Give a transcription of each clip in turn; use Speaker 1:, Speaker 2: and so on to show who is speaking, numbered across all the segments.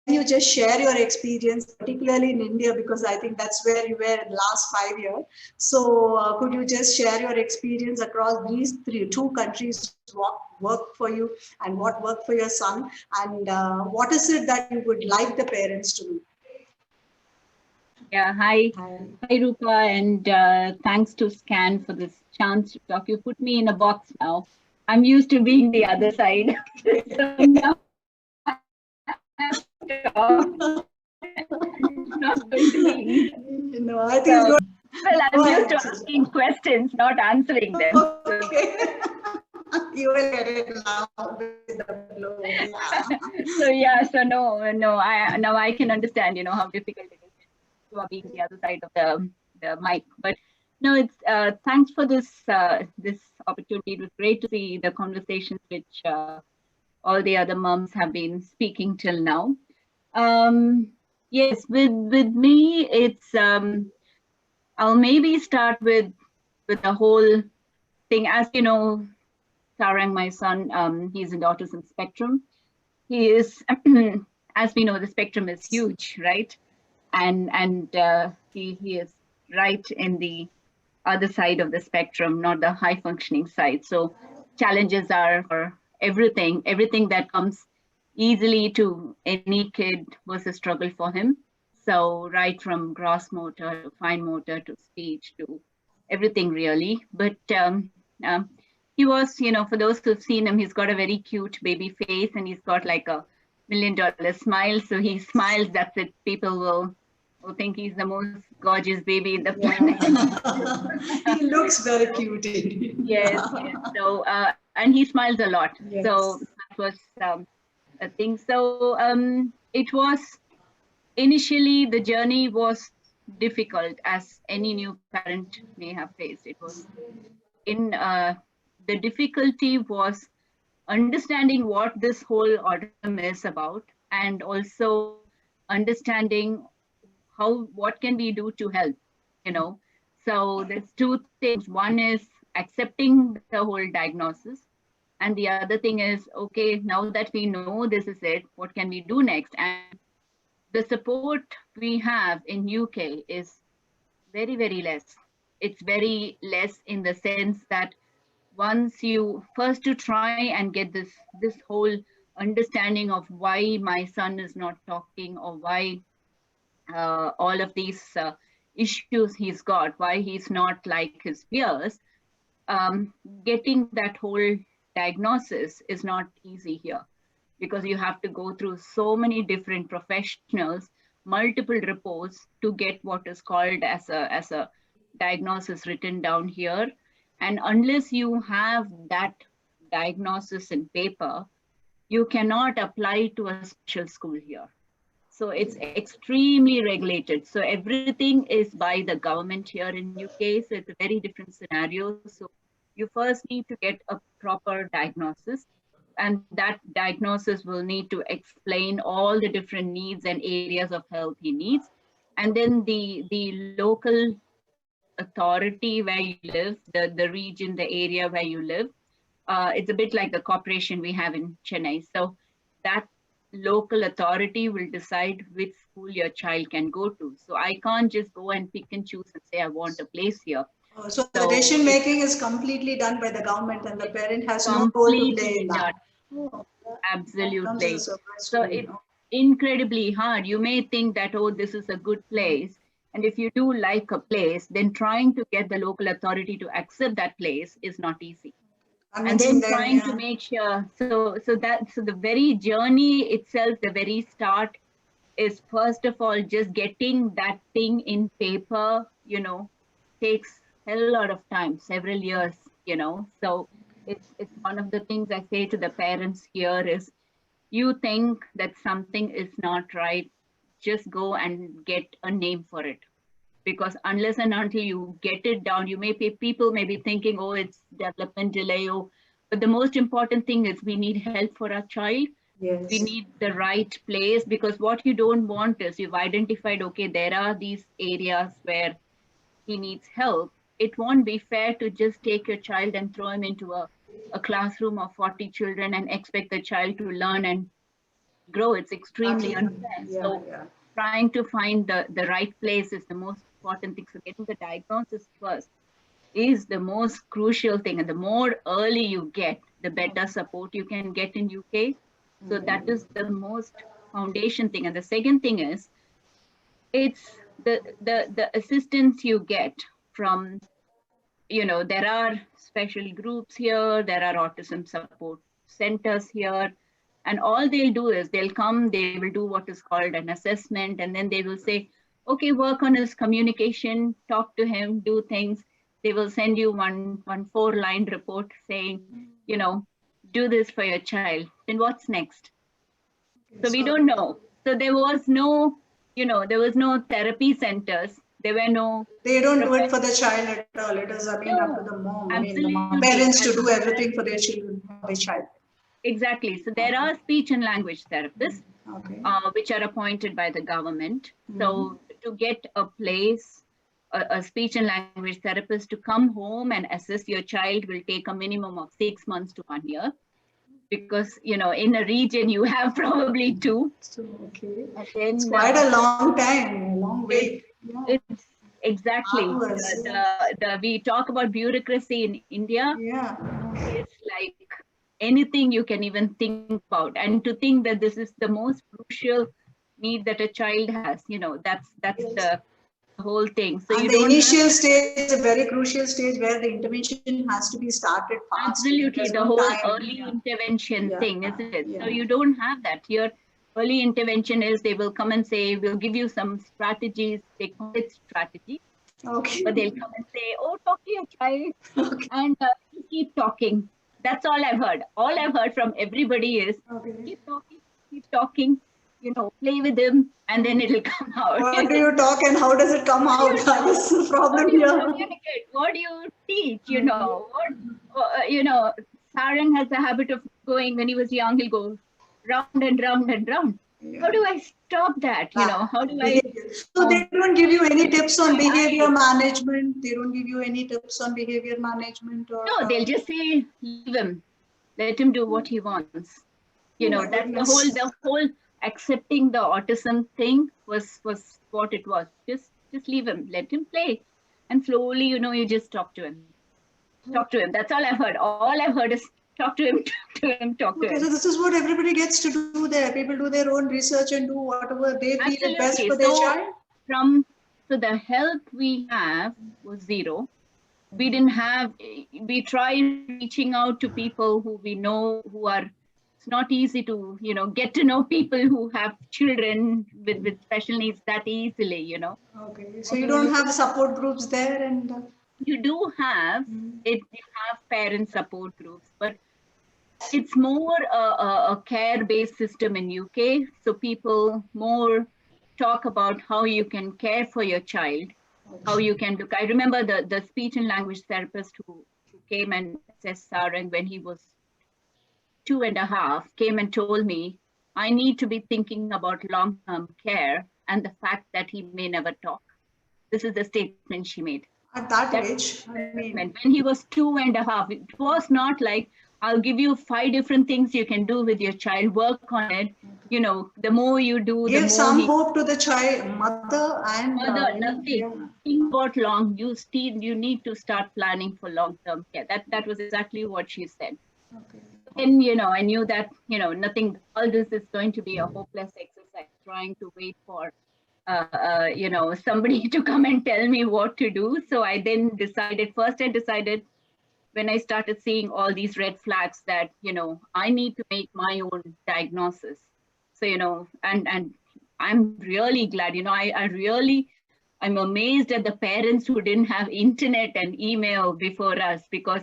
Speaker 1: you just share your experience, particularly in India, because I think that's where you were in the last 5 years. So could you just share your experience across these two countries, what worked for you and what worked for your son, and what is it that you would like the parents to do?
Speaker 2: Yeah, hi. Hi, Roopa, and thanks to Scan for this chance to talk. You put me in a box now. I'm used to being the other side. So now it's not going to be easy.
Speaker 1: No, I think it's good.
Speaker 2: Well, I'm used to asking questions, not answering them.
Speaker 1: Okay. You will get it now with the flow. Yeah.
Speaker 2: So no, now I can understand, how difficult it is to being the other side of the mic. But no, it's thanks for this this opportunity. It was great to see the conversations which all the other moms have been speaking till now. Yes, with me, it's I'll maybe start with the whole thing. As you know, Sarang, my son, he's in the autism spectrum. He is, as we know, the spectrum is huge, right? And he is right in the other side of the spectrum, not the high functioning side. So challenges are for everything that comes easily to any kid was a struggle for him. So right from gross motor to fine motor to speech to everything really. But he was, for those who've seen him, he's got a very cute baby face and he's got like a $1 million smile. So he smiles, that's it. People will think he's the most gorgeous baby in the planet.
Speaker 1: He looks very cute.
Speaker 2: Yes. So, and he smiles a lot.
Speaker 1: Yes.
Speaker 2: So that was a thing. So it was, initially the journey was difficult, as any new parent may have faced. It was the difficulty was understanding what this whole autism is about, and also understanding what can we do to help, So there's two things. One is accepting the whole diagnosis, and the other thing is, okay, now that we know this is it, what can we do next? And the support we have in UK is very, very less. It's very less in the sense that once you first to try and get this whole understanding of why my son is not talking, or why all of these issues he's got, why he's not like his peers, getting that whole diagnosis is not easy here, because you have to go through so many different professionals, multiple reports to get what is called as a diagnosis written down here. And unless you have that diagnosis in paper, you cannot apply to a special school here. So it's extremely regulated. So everything is by the government here in UK. So it's a very different scenario. So you first need to get a proper diagnosis, and that diagnosis will need to explain all the different needs and areas of health he needs. And then the local authority where you live, the region, the area where you live, it's a bit like the corporation we have in Chennai. So that local authority will decide which school your child can go to. So I can't just go and pick and choose and say, I want a place here.
Speaker 1: So the decision making is completely done by the government, and the parent has no role to play in that.
Speaker 2: Absolutely. So it's incredibly hard. You may think that, oh, this is a good place. And if you do like a place, then trying to get the local authority to accept that place is not easy. And then trying to make sure, so the very journey itself, the very start is, first of all, just getting that thing in paper, takes a lot of time, several years, So it's one of the things I say to the parents here is, you think that something is not right, just go and get a name for it. Because unless and until you get it down, people may be thinking, oh, it's development delay. But the most important thing is we need help for our child.
Speaker 1: Yes.
Speaker 2: We need the right place, because what you don't want is, you've identified, okay, there are these areas where he needs help. It won't be fair to just take your child and throw him into a classroom of 40 children and expect the child to learn and grow. It's extremely
Speaker 1: Exactly.
Speaker 2: unfair.
Speaker 1: Yeah,
Speaker 2: So
Speaker 1: yeah.
Speaker 2: trying to find the right place is the most important thing. So getting the diagnosis first is the most crucial thing. And the more early you get, the better support you can get in UK. So that is the most foundation thing. And the second thing is it's the assistance you get from, there are special groups here, there are autism support centers here, and all they'll do is they'll come, they will do what is called an assessment, and then they will say, okay, work on his communication, talk to him, do things. They will send you one 4-line report saying, do this for your child. Then what's next?
Speaker 1: Okay,
Speaker 2: So we
Speaker 1: so
Speaker 2: don't know. So there was no, there was no therapy centers. There were no
Speaker 1: they don't do it for
Speaker 2: professional.
Speaker 1: the child at all. It is, I mean, up to the
Speaker 2: No,
Speaker 1: mom. I mean, the
Speaker 2: absolutely.
Speaker 1: parents to do everything for their children, for their child.
Speaker 2: Exactly. So there
Speaker 1: Okay.
Speaker 2: are speech and language therapists,
Speaker 1: Okay.
Speaker 2: which are appointed by the government.
Speaker 1: Mhm.
Speaker 2: So to get a place, a speech and language therapist to come home and assess your child will take a minimum of 6 months to 1 year, because in a region you have probably two,
Speaker 1: So, okay.
Speaker 2: and
Speaker 1: It's
Speaker 2: then
Speaker 1: quite a long time, a long
Speaker 2: it,
Speaker 1: wait. Yeah.
Speaker 2: it's exactly
Speaker 1: Hours. Yeah.
Speaker 2: we talk about bureaucracy in India.
Speaker 1: Yeah.
Speaker 2: It's like anything you can even think about, and to think that this is the most crucial need that a child has, that's
Speaker 1: Yes.
Speaker 2: the whole thing. So
Speaker 1: And
Speaker 2: you
Speaker 1: the
Speaker 2: don't have
Speaker 1: initial stage is a very crucial stage where the intervention has to be started fast. There's
Speaker 2: absolutely
Speaker 1: no
Speaker 2: the whole
Speaker 1: time.
Speaker 2: early
Speaker 1: Yeah.
Speaker 2: intervention
Speaker 1: Yeah.
Speaker 2: thing, isn't it? So
Speaker 1: Yeah.
Speaker 2: you don't have that here. Early intervention is they will come and say, we'll give you some strategies, they call it strategy,
Speaker 1: Okay.
Speaker 2: but they'll come and say, oh, talk to your child
Speaker 1: Okay.
Speaker 2: and just keep talking. That's all I've heard. All I've heard from everybody is
Speaker 1: Okay.
Speaker 2: keep talking, play with him, and then it'll come out.
Speaker 1: What do you talk and how does it come
Speaker 2: What do
Speaker 1: out?
Speaker 2: you
Speaker 1: That
Speaker 2: talk?
Speaker 1: is the
Speaker 2: What
Speaker 1: problem
Speaker 2: do you
Speaker 1: here.
Speaker 2: communicate? What do you teach? Sarang has a habit of going when he was young, he'll go round and round and round. How
Speaker 1: Yeah.
Speaker 2: do I stop that? How do I,
Speaker 1: Behavior. So
Speaker 2: uh,
Speaker 1: they don't give you any tips on behavior
Speaker 2: I,
Speaker 1: management. They don't give you any tips on behavior management or.
Speaker 2: no, they'll just say, leave him, let him do what he wants.
Speaker 1: Oh my
Speaker 2: That's the whole accepting the autism thing was what it was. Just leave him, let him play, and slowly, you just talk to him. Talk to him. That's all I've heard. All I've heard is talk to him, talk to him, talk to
Speaker 1: Okay, so
Speaker 2: him.
Speaker 1: this is what everybody gets to do there. People do their own research and do whatever they feel is best
Speaker 2: Absolutely.
Speaker 1: for their
Speaker 2: So
Speaker 1: child.
Speaker 2: so the help we have was zero. We didn't have. We tried reaching out to people who we know who are. It's not easy to get to know people who have children with special needs that easily.
Speaker 1: Okay, so
Speaker 2: And
Speaker 1: you don't have support groups there and.
Speaker 2: you do have it. You have parent support groups, but it's more a care-based system in UK. So people more talk about how you can care for your child, how you can look. I remember the speech and language therapist who came and assessed Sarang when he was 2.5, came and told me, I need to be thinking about long-term care and the fact that he may never talk. This is the statement she made.
Speaker 1: At that
Speaker 2: That
Speaker 1: age, I mean,
Speaker 2: when he was 2.5, it was not like, I'll give you 5 different things you can do with your child, work on it. The more you do, the
Speaker 1: give
Speaker 2: more
Speaker 1: some
Speaker 2: he,
Speaker 1: hope to the child, mother, and
Speaker 2: mother,
Speaker 1: yeah.
Speaker 2: nothing. Think about you need to start planning for long-term care. That was exactly what she said.
Speaker 1: Okay.
Speaker 2: Then, I knew that, nothing, all this is going to be a hopeless exercise, trying to wait for somebody to come and tell me what to do. So I then decided when I started seeing all these red flags that, I need to make my own diagnosis. So, and I'm really glad, I'm amazed at the parents who didn't have internet and email before us, because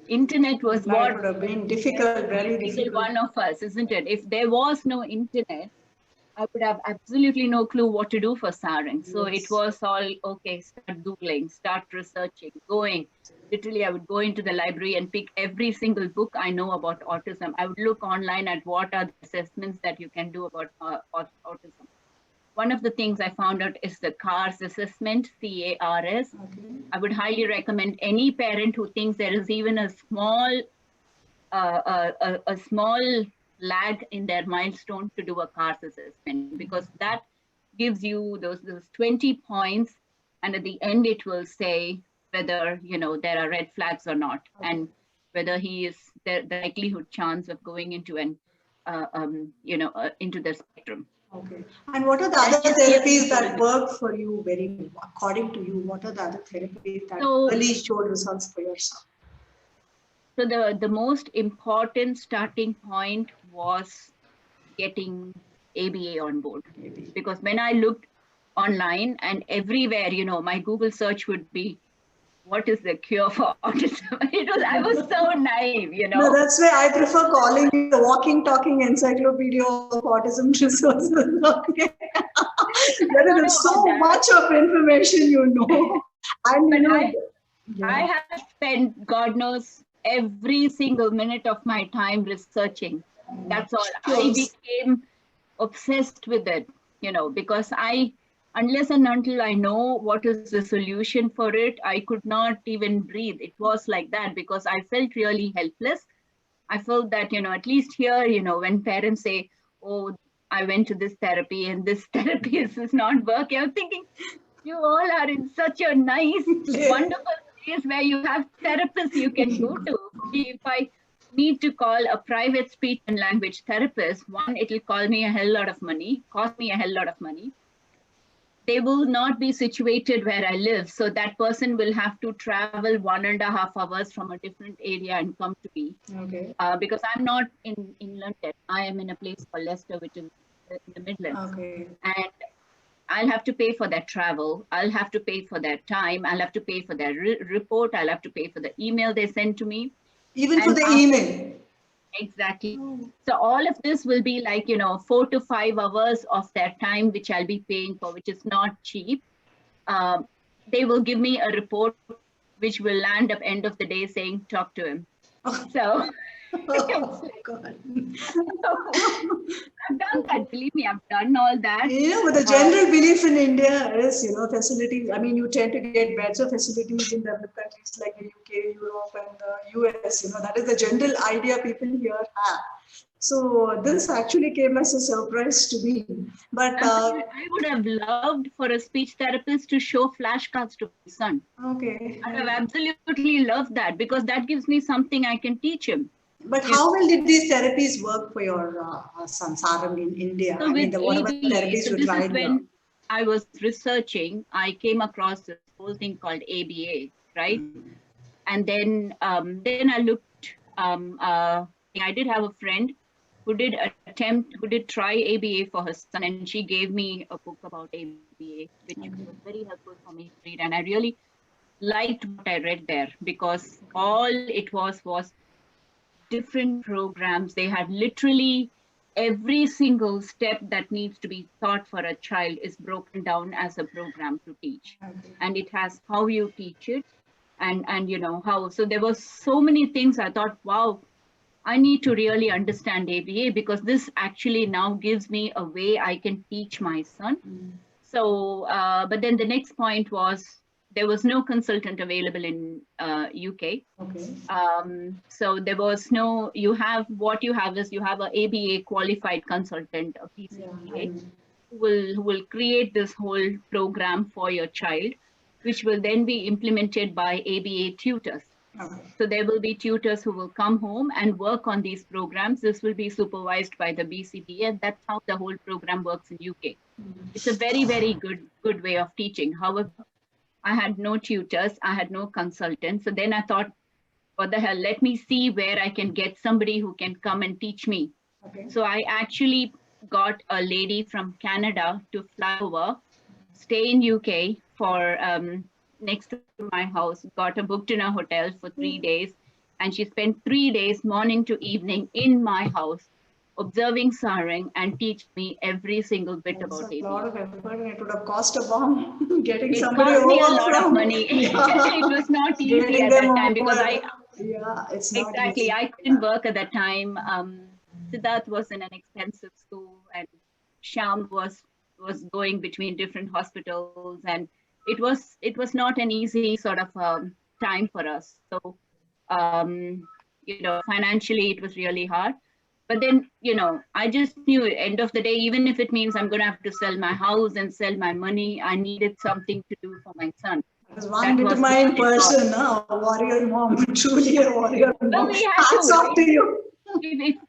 Speaker 2: internet was
Speaker 1: That
Speaker 2: what
Speaker 1: would have been difficult, very
Speaker 2: every single
Speaker 1: difficult.
Speaker 2: one of us, isn't it? If there was no internet, I would have absolutely no clue what to do for Sarang. So it
Speaker 1: Yes.
Speaker 2: was all, okay, start Googling, start researching, going. Literally, I would go into the library and pick every single book I know about autism. I would look online at what are the assessments that you can do about autism. One of the things I found out is the CARS assessment, CARS.
Speaker 1: Okay.
Speaker 2: I would highly recommend any parent who thinks there is even a small lag in their milestone to do a CARS assessment, because that gives you those 20 points, and at the end it will say whether there are red flags or not, and whether he is the likelihood chance of going into an into the spectrum.
Speaker 1: Okay. And what are the other therapies that work for you very well? According to you, what are the other therapies that really showed results for yourself?
Speaker 2: So the most important starting point was getting ABA on board, because when I looked online and everywhere, my Google search would be, what is the cure for autism? I was so naive,
Speaker 1: No, that's why I prefer calling it the walking, talking encyclopedia of autism resources. Okay. There is so much of information, and
Speaker 2: I have spent, God knows, every single minute of my time researching. That's all. I became obsessed with it, because unless and until I know what is the solution for it, I could not even breathe. It was like that, because I felt really helpless. I felt that, at least here, when parents say, oh, I went to this therapy and this therapy is not working, I'm thinking, you all are in such a nice, wonderful place where you have therapists you can go to. If I need to call a private speech and language therapist, one, it'll cost me a hell lot of money. They will not be situated where I live. So that person will have to travel 1.5 hours from a different area and come to me.
Speaker 1: Okay.
Speaker 2: Because I'm not in London. I am in a place called Leicester, which is in the Midlands.
Speaker 1: Okay.
Speaker 2: And I'll have to pay for their travel. I'll have to pay for their time. I'll have to pay for their report. I'll have to pay for the email they send to me.
Speaker 1: Even for the email.
Speaker 2: Exactly. So all of this will be like, 4 to 5 hours of their time, which I'll be paying for, which is not cheap. They will give me a report, which will land up end of the day saying, talk to him. So
Speaker 1: oh, God.
Speaker 2: I've done that. Believe me, I've done all that.
Speaker 1: But the general belief in India is, facilities. I mean, you tend to get better facilities in developed countries like the UK, Europe, and the US. That is the general idea people here have. So this actually came as a surprise to me. But
Speaker 2: I would have loved for a speech therapist to show flashcards to my son.
Speaker 1: Okay.
Speaker 2: I have absolutely loved that, because that gives me something I can teach him.
Speaker 1: But how well did these therapies work for your son, Sarang, in India?
Speaker 2: So
Speaker 1: whatever therapies you tried.
Speaker 2: When I was researching, I came across this whole thing called ABA, right? And then I looked. I did have a friend who did try ABA for her son, and she gave me a book about ABA, which was very helpful for me to read. And I really liked what I read there, because all it was different programs. They had literally every single step that needs to be taught for a child is broken down as a program to teach. And it has how you teach it and how. So there were so many things. I thought, wow, I need to really understand ABA, because this actually now gives me a way I can teach my son. So, but then the next point was, there was no consultant available in UK.
Speaker 1: Okay.
Speaker 2: So there was no, you have an ABA qualified consultant, a PCBA, who will create this whole program for your child, which will then be implemented by ABA tutors.
Speaker 1: Okay.
Speaker 2: So there will be tutors who will come home and work on these programs. This will be supervised by the BCBA, and that's how the whole program works in UK. It's a very, very good way of teaching. However, I had no tutors, I had no consultants. So then I thought, what the hell, let me see where I can get somebody who can come and teach me.
Speaker 1: Okay.
Speaker 2: So I actually got a lady from Canada to fly over, stay in UK for next to my house, got her booked in a hotel for 3 days. And she spent 3 days, morning to evening, in my house, observing Sarang and teach me every single bit about ABA.
Speaker 1: It's a lot of effort, and it would have cost a bomb getting
Speaker 2: it
Speaker 1: somebody
Speaker 2: cost
Speaker 1: over
Speaker 2: me a lot
Speaker 1: from,
Speaker 2: of money. It was not easy at that time, because
Speaker 1: it's not
Speaker 2: exactly
Speaker 1: easy.
Speaker 2: I couldn't work at that time. Siddharth was in an expensive school, and Shyam was going between different hospitals, and it was not an easy sort of time for us. So financially it was really hard. But then, I just knew at the end of the day, even if it means I'm going to have to sell my house and sell my money, I needed something to do for my son.
Speaker 1: That is one
Speaker 2: That was what
Speaker 1: determined
Speaker 2: it was.
Speaker 1: person, a warrior mom, truly a warrior
Speaker 2: Well,
Speaker 1: mom.
Speaker 2: we had
Speaker 1: Hats
Speaker 2: to,
Speaker 1: off
Speaker 2: right?
Speaker 1: to you.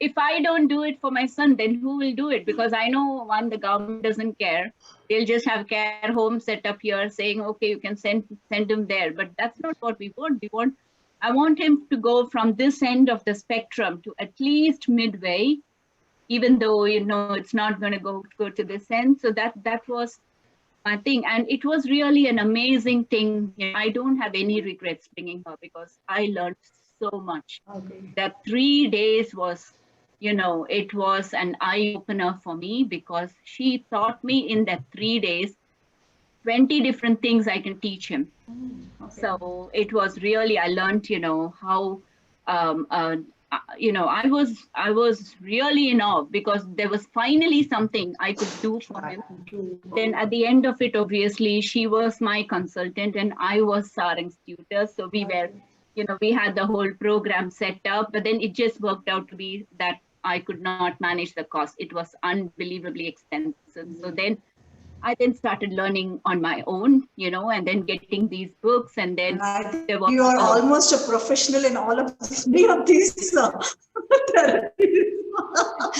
Speaker 2: If I don't do it for my son, then who will do it? Because I know, one, the government doesn't care. They'll just have care homes set up here saying, okay, you can send him there. But that's not what we want. I want him to go from this end of the spectrum to at least midway, even though, it's not going to go to this end. So that was my thing. And it was really an amazing thing. I don't have any regrets bringing her, because I learned so much.
Speaker 1: Okay.
Speaker 2: That 3 days was, it was an eye opener for me, because she taught me in that 3 days 20 different things I can teach him.
Speaker 1: Okay.
Speaker 2: So it was really, I learned, how, I was really in awe, because there was finally something I could do for him. Then at the end of it, obviously, she was my consultant and I was Sarang's tutor. So we had the whole program set up, but then it just worked out to be that I could not manage the cost. It was unbelievably expensive. So then I then started learning on my own, and then getting these books. And then
Speaker 1: And I think
Speaker 2: there was
Speaker 1: you are almost a professional in all of many of these therapies.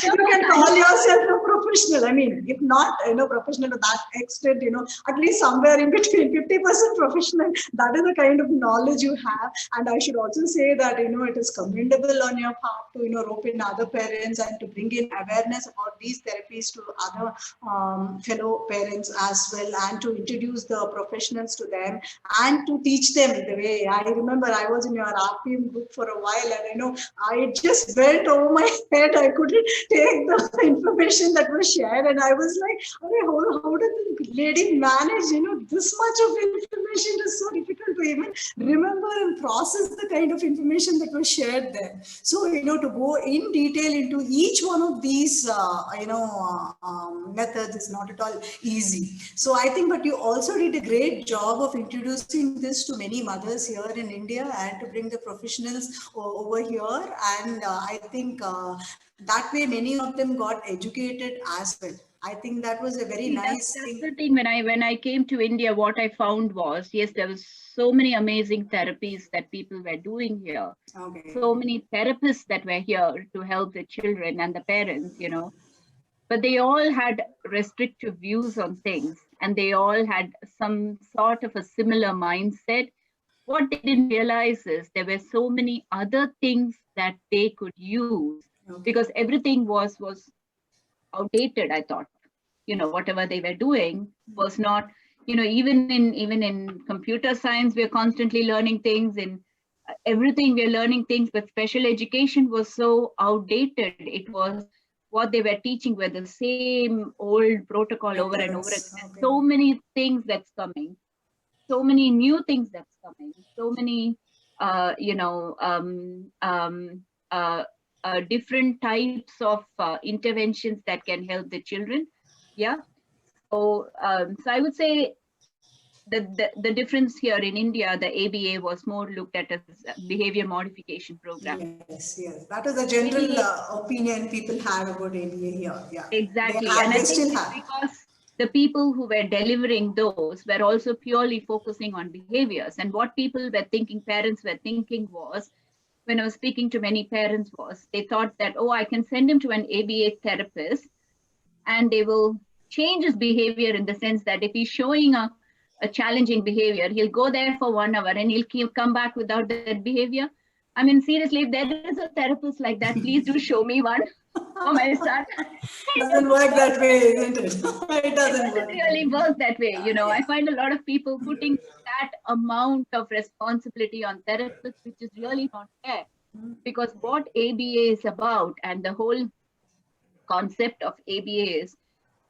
Speaker 1: You can call yourself a professional. I mean, if not, professional to that extent, at least somewhere in between, 50% professional. That is the kind of knowledge you have. And I should also say that, it is commendable on your part to, rope in other parents and to bring in awareness about these therapies to other fellow parents as well, and to introduce the professionals to them and to teach them the way. I remember I was in your RPM group for a while, and I just went over my head. I couldn't take the information that was shared, and I was like, okay, how did the lady manage, this much of information? It is so difficult to even remember and process the kind of information that was shared there. So, to go in detail into each one of these, methods is not at all easy. So I think, but you also did a great job of introducing this to many mothers here in India and to bring the professionals over here. And I think that way many of them got educated as well. I think that was a very
Speaker 2: See,
Speaker 1: nice
Speaker 2: that's
Speaker 1: thing.
Speaker 2: the thing. When I came to India, what I found was, yes, there was so many amazing therapies that people were doing here.
Speaker 1: Okay.
Speaker 2: So many therapists that were here to help the children and the parents, but they all had restrictive views on things, and they all had some sort of a similar mindset. What they didn't realize is there were so many other things that they could use,
Speaker 1: Okay.
Speaker 2: because everything was outdated, I thought. Whatever they were doing was not, even in computer science, we're constantly learning things. In everything, we're learning things, but special education was so outdated. It was, what they were teaching were the same old protocol over and over again.
Speaker 1: Methods.
Speaker 2: There's
Speaker 1: Okay.
Speaker 2: so many things that's coming, so many new things that's coming, so many uh, different types of interventions that can help the children. Yeah. So I would say the difference here in India, the ABA was more looked at as a behavior modification program.
Speaker 1: Yes, yes. That is the general
Speaker 2: We
Speaker 1: opinion people have about ABA here. Yeah.
Speaker 2: Exactly. And I
Speaker 1: They
Speaker 2: think
Speaker 1: still
Speaker 2: it's
Speaker 1: have.
Speaker 2: because the people who were delivering those were also purely focusing on behaviors. And what people were thinking, parents were thinking was, when I was speaking to many parents, was they thought that, oh, I can send him to an ABA therapist and they will change his behavior, in the sense that if he's showing a challenging behavior, he'll go there for 1 hour and come back without that behavior. I mean, seriously, if there is a therapist like that, please do show me one for my son.
Speaker 1: Doesn't work that way, isn't it? It
Speaker 2: It
Speaker 1: doesn't
Speaker 2: doesn't
Speaker 1: work that
Speaker 2: really
Speaker 1: way.
Speaker 2: work that way. I
Speaker 1: Yeah.
Speaker 2: find a lot of people putting that amount of responsibility on therapists, which is really not fair. Because what ABA is about, and the whole concept of ABA is,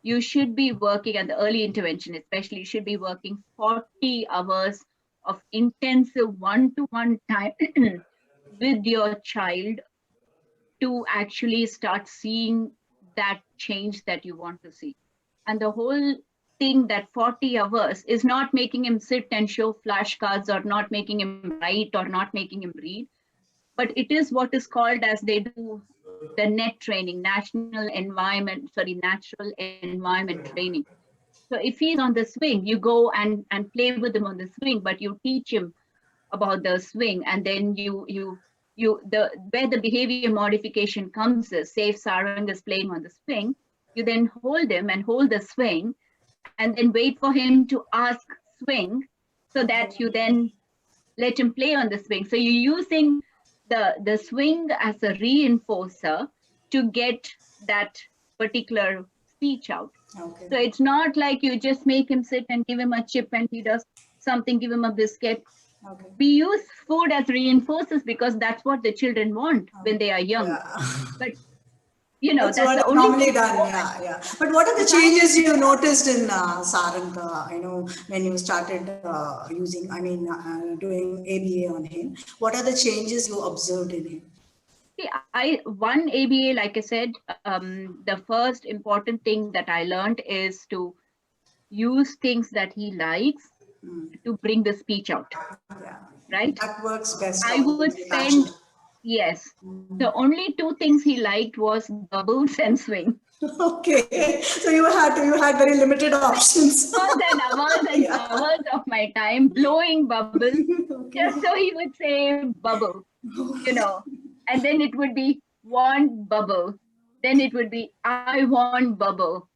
Speaker 2: you should be working at the early intervention, especially, you should be working 40 hours of intensive one-to-one time with your child to actually start seeing that change that you want to see. And the whole thing, that 40 hours is not making him sit and show flashcards, or not making him write, or not making him read, but it is what is called, as they do the NET training, natural environment training. So if he's on the swing, you go and play with him on the swing, but you teach him about the swing, and then the where the behavior modification comes is, say if Sarang is playing on the swing, you then hold him and hold the swing, and then wait for him to ask swing, so that you then let him play on the swing. So you're using the swing as a reinforcer to get that particular speech out.
Speaker 1: Okay.
Speaker 2: So it's not like you just make him sit and give him a chip and he does something, give him a biscuit.
Speaker 1: Okay.
Speaker 2: We use food as reinforcers because that's what the children want when they are young.
Speaker 1: Yeah.
Speaker 2: But you know,
Speaker 1: That's
Speaker 2: that's
Speaker 1: what
Speaker 2: the
Speaker 1: is
Speaker 2: only
Speaker 1: normally
Speaker 2: thing.
Speaker 1: done. Yeah, yeah. But what are the changes you noticed in Sarang? When you started doing ABA on him. What are the changes you observed in him?
Speaker 2: See, one ABA, like I said, the first important thing that I learned is to use things that he likes to bring the speech out.
Speaker 1: Yeah.
Speaker 2: Right?
Speaker 1: That works best.
Speaker 2: I would spend, yes. The only two things he liked was bubbles and swing.
Speaker 1: Okay, so you had very limited options.
Speaker 2: Hours and hours and hours of my time blowing bubbles, just so he would say bubble, and then it would be want bubble, then it would be I want bubble,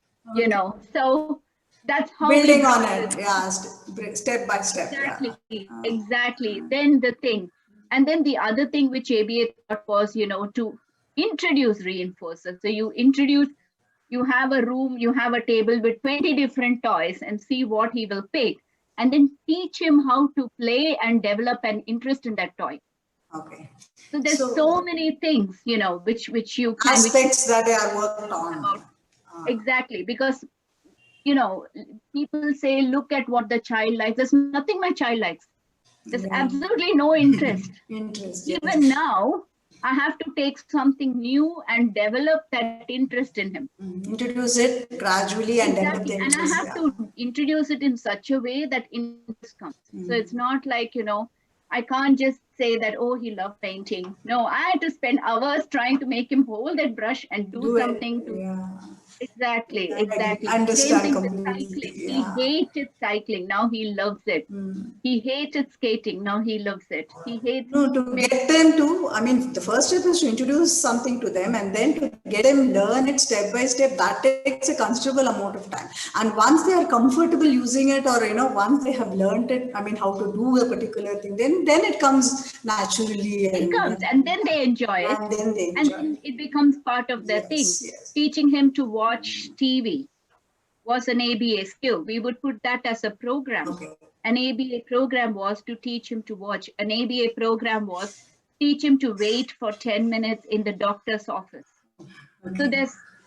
Speaker 2: So that's how
Speaker 1: building on it, yeah, step by step.
Speaker 2: Exactly,
Speaker 1: Yeah.
Speaker 2: exactly. Then the thing, and then the other thing which ABA thought was, to introduce reinforcers. So you have a room, you have a table with 20 different toys and see what he will pick, and then teach him how to play and develop an interest in that toy.
Speaker 1: Okay.
Speaker 2: So there's so many things, which you can
Speaker 1: aspects that they are worked on.
Speaker 2: Exactly, because people say, look at what the child likes. There's nothing my child likes. There's absolutely no interest. Even now, I have to take something new and develop that interest in him.
Speaker 1: Introduce it gradually and develop the interest.
Speaker 2: And I have to introduce it in such a way that interest comes. So it's not like, I can't just say that, oh, he loved painting. No, I had to spend hours trying to make him hold that brush and do something to... Exactly.
Speaker 1: Understand
Speaker 2: Same thing with cycling. He hated cycling. Now he loves it. He hated skating. Now he loves it. He hates...
Speaker 1: to get them to, the first step is to introduce something to them, and then to get them learn it step by step. That takes a considerable amount of time. And once they are comfortable using it, or once they have learned it, how to do a particular thing, then it comes naturally.
Speaker 2: And then they enjoy it. And then it becomes part of their thing.
Speaker 1: Yes.
Speaker 2: Teaching him to watch TV was an ABA skill. We would put that as a program.
Speaker 1: Okay.
Speaker 2: An ABA program was to teach him to watch. An ABA program was teach him to wait for 10 minutes in the doctor's office. Okay. So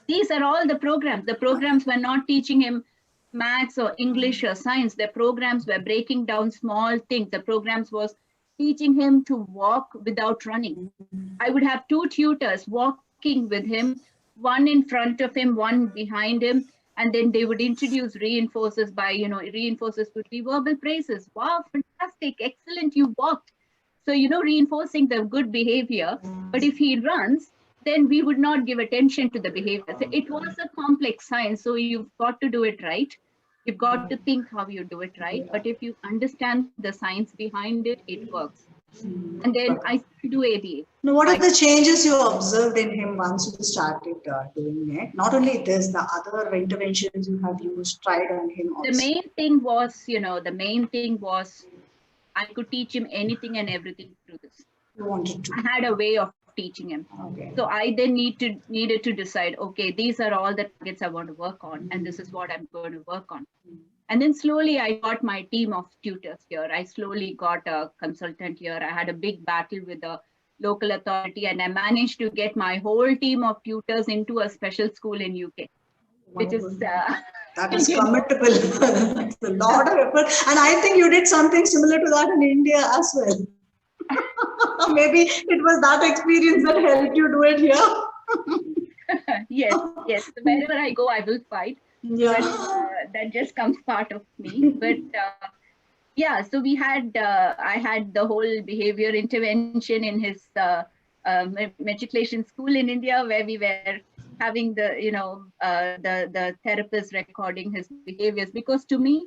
Speaker 2: these are all the programs. The programs were not teaching him maths or English or science. The programs were breaking down small things. The programs was teaching him to walk without running. I would have two tutors walking with him, one in front of him, one behind him, and then they would introduce reinforcers by, reinforcers would be verbal praises. Wow, fantastic, excellent, you walked. So, reinforcing the good behavior. But if he runs, then we would not give attention to the behavior. So it was a complex science. So you've got to do it right. You've got to think how you do it right. But if you understand the science behind it, it works. And then I still do ABA.
Speaker 1: Now, what are the changes you observed in him once you started doing it? Not only this, the other interventions you have tried on him also.
Speaker 2: The main thing was, I could teach him anything and everything through this.
Speaker 1: You wanted to.
Speaker 2: I had a way of teaching him.
Speaker 1: Okay.
Speaker 2: So I then needed to decide, okay, these are all the targets I want to work on, and this is what I'm going to work on. And then slowly I got my team of tutors here. I slowly got a consultant here. I had a big battle with the local authority, and I managed to get my whole team of tutors into a special school in UK, which is...
Speaker 1: that is commendable. That's a lot of effort. And I think you did something similar to that in India as well. Maybe it was that experience that helped you do it here.
Speaker 2: Yes. So wherever I go, I will fight.
Speaker 1: Yeah.
Speaker 2: But that just comes part of me. But so we had, I had the whole behavior intervention in his matriculation school in India where we were having the, the therapist recording his behaviors. Because to me,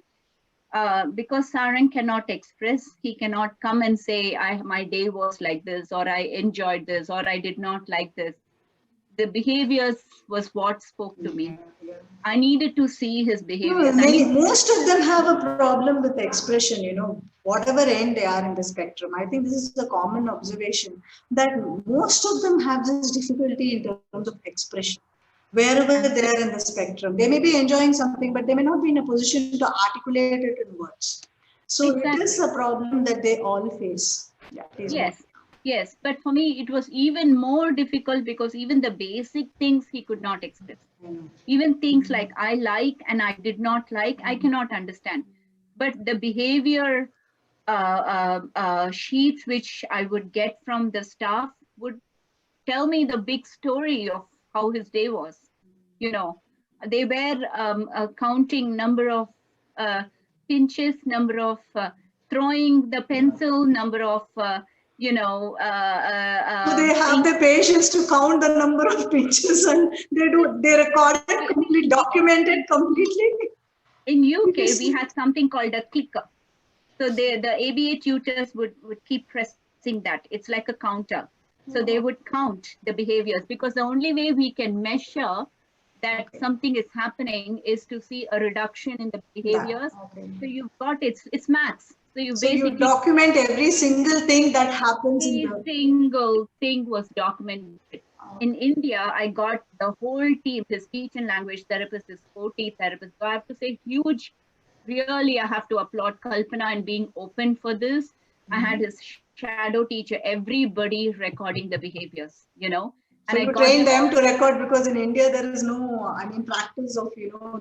Speaker 2: because Sarang cannot express, he cannot come and say, my day was like this, or I enjoyed this, or I did not like this. The behaviors was what spoke to me. I needed to see his behaviors.
Speaker 1: Most of them have a problem with expression, whatever end they are in the spectrum. I think this is a common observation that most of them have this difficulty in terms of expression. Wherever they are in the spectrum, they may be enjoying something, but they may not be in a position to articulate it in words. So it is a problem that they all face.
Speaker 2: Yes. But for me, it was even more difficult because even the basic things he could not express. Even things like I like and I did not like, I cannot understand. But the behavior sheets which I would get from the staff would tell me the big story of how his day was. They were counting number of pinches, number of throwing the pencil, number of
Speaker 1: so they have the patience to count the number of pinches, and they record it completely, document it completely.
Speaker 2: In UK, we had something called a clicker. So the ABA tutors would keep pressing that. It's like a counter. So they would count the behaviors, because the only way we can measure that something is happening is to see a reduction in the behaviors. So you've got, it's maths. So you basically
Speaker 1: document every single thing that happens.
Speaker 2: Every single thing was documented. In India, I got the whole team, the speech and language therapist, this OT therapist. So I have to say, huge, really, I have to applaud Kalpana and being open for this. I had his shadow teacher, everybody recording the behaviors,
Speaker 1: So you train them to record, because in India, there is no, practice of,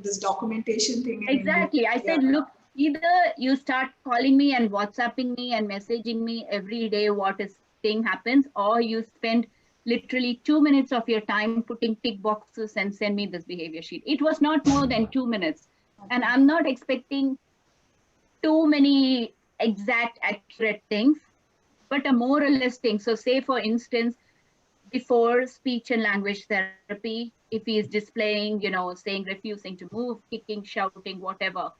Speaker 1: this documentation thing.
Speaker 2: Exactly. I said, look, either you start calling me and WhatsApping me and messaging me every day what is thing happens, or you spend literally 2 minutes of your time putting tick boxes and send me this behavior sheet. It was not more than 2 minutes. And I'm not expecting too many exact, accurate things, but a more or less thing. So say, for instance, before speech and language therapy, if he is displaying, saying, refusing to move, kicking, shouting, whatever,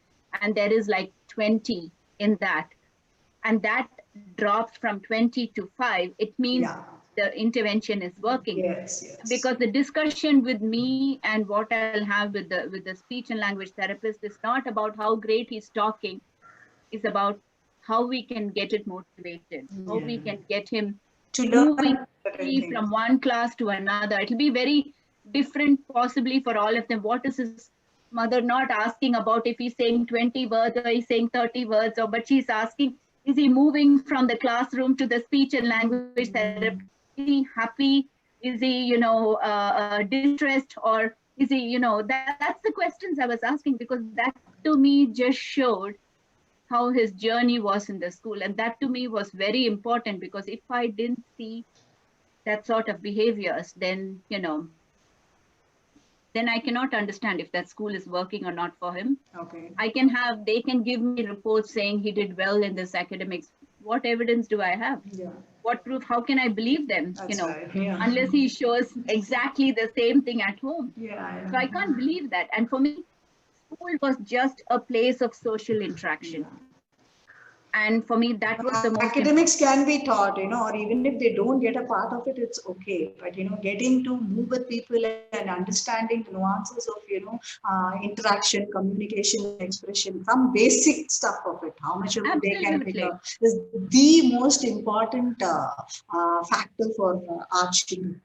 Speaker 2: and there is like 20 in that, and that drops from 20 to 5, it means the intervention is working.
Speaker 1: Yes.
Speaker 2: Because the discussion with me and what I'll have with the speech and language therapist is not about how great he's talking, it's about how we can get it motivated, how we can get him
Speaker 1: to
Speaker 2: moving from one class to another. It'll be very different possibly for all of them. What is his mother not asking about if he's saying 20 words or he's saying 30 words, but she's asking, is he moving from the classroom to the speech and language therapy? Is he happy? Is he, distressed? Or is he, that's the questions I was asking, because that to me just showed how his journey was in the school. And that to me was very important, because if I didn't see that sort of behaviors, then, then I cannot understand if that school is working or not for him. They can give me reports saying he did well in this academics. What evidence do I have? What proof? How can I believe them? Unless he shows exactly the same thing at home. So I can't believe that. And for me, school was just a place of social interaction. And for me, that was the most
Speaker 1: academics can be taught, or even if they don't get a part of it, it's okay. But, getting to move with people and understanding the nuances of, interaction, communication, expression, some basic stuff of it, how much of it they can pick up, is the most important factor for our children.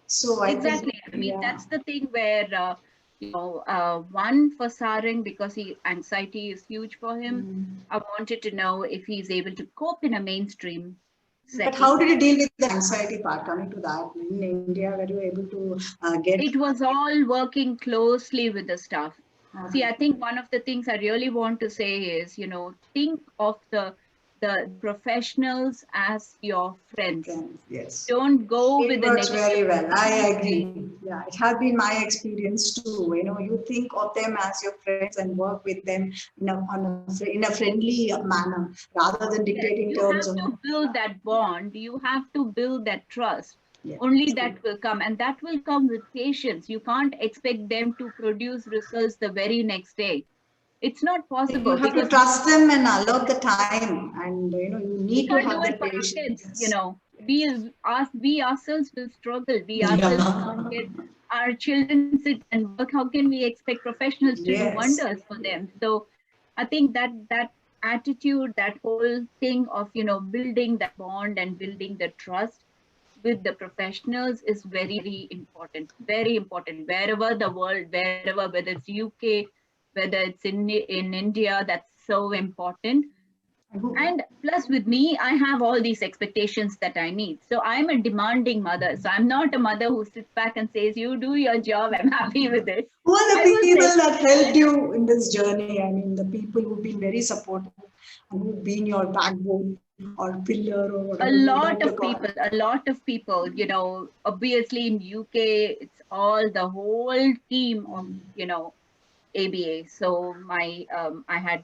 Speaker 1: So I
Speaker 2: think, that's the thing where, one, for Sarang, because anxiety is huge for him. I wanted to know if he's able to cope in a mainstream setting.
Speaker 1: But how did you deal with the anxiety part, coming to that? In India, were you able to get...
Speaker 2: It was all working closely with the staff. See, I think one of the things I really want to say is, think of the the professionals as your friends.
Speaker 1: Yes.
Speaker 2: Don't go
Speaker 1: It
Speaker 2: with the
Speaker 1: works very
Speaker 2: negative.
Speaker 1: well. I agree. Yeah, it has been my experience too. You think of them as your friends and work with them in a friendly manner rather than
Speaker 2: Yes,
Speaker 1: dictating
Speaker 2: you
Speaker 1: terms
Speaker 2: have
Speaker 1: of.
Speaker 2: to build that bond. You have to build that trust.
Speaker 1: Yeah,
Speaker 2: Only
Speaker 1: true.
Speaker 2: that will come, and that will come with patience. You can't expect them to produce results the very next day. It's not
Speaker 1: You
Speaker 2: possible
Speaker 1: have to
Speaker 2: because
Speaker 1: trust them and allot the time, and you
Speaker 2: we
Speaker 1: need to
Speaker 2: can't do
Speaker 1: have
Speaker 2: it
Speaker 1: that
Speaker 2: for our
Speaker 1: patience.
Speaker 2: kids.
Speaker 1: Yes.
Speaker 2: We ourselves will struggle. We ourselves
Speaker 1: Yeah.
Speaker 2: can't get our children sit and work. How can we expect professionals to do
Speaker 1: Yes.
Speaker 2: wonders for them? So I think that attitude, that whole thing of building that bond and building the trust with the professionals is very important. Very important. Wherever the world, wherever, whether it's UK, whether it's in India, that's so important. And plus with me, I have all these expectations that I need. So I'm a demanding mother. So I'm not a mother who sits back and says, you do your job, I'm happy with it.
Speaker 1: Who are
Speaker 2: I
Speaker 1: the
Speaker 2: will
Speaker 1: people
Speaker 2: say,
Speaker 1: that helped you in this journey? I mean, the people who've been very supportive and who've been your backbone or pillar or
Speaker 2: a
Speaker 1: whatever you would like
Speaker 2: lot
Speaker 1: to
Speaker 2: of
Speaker 1: call
Speaker 2: people,
Speaker 1: it.
Speaker 2: a lot of people, obviously in UK, it's all the whole team of, ABA. So I had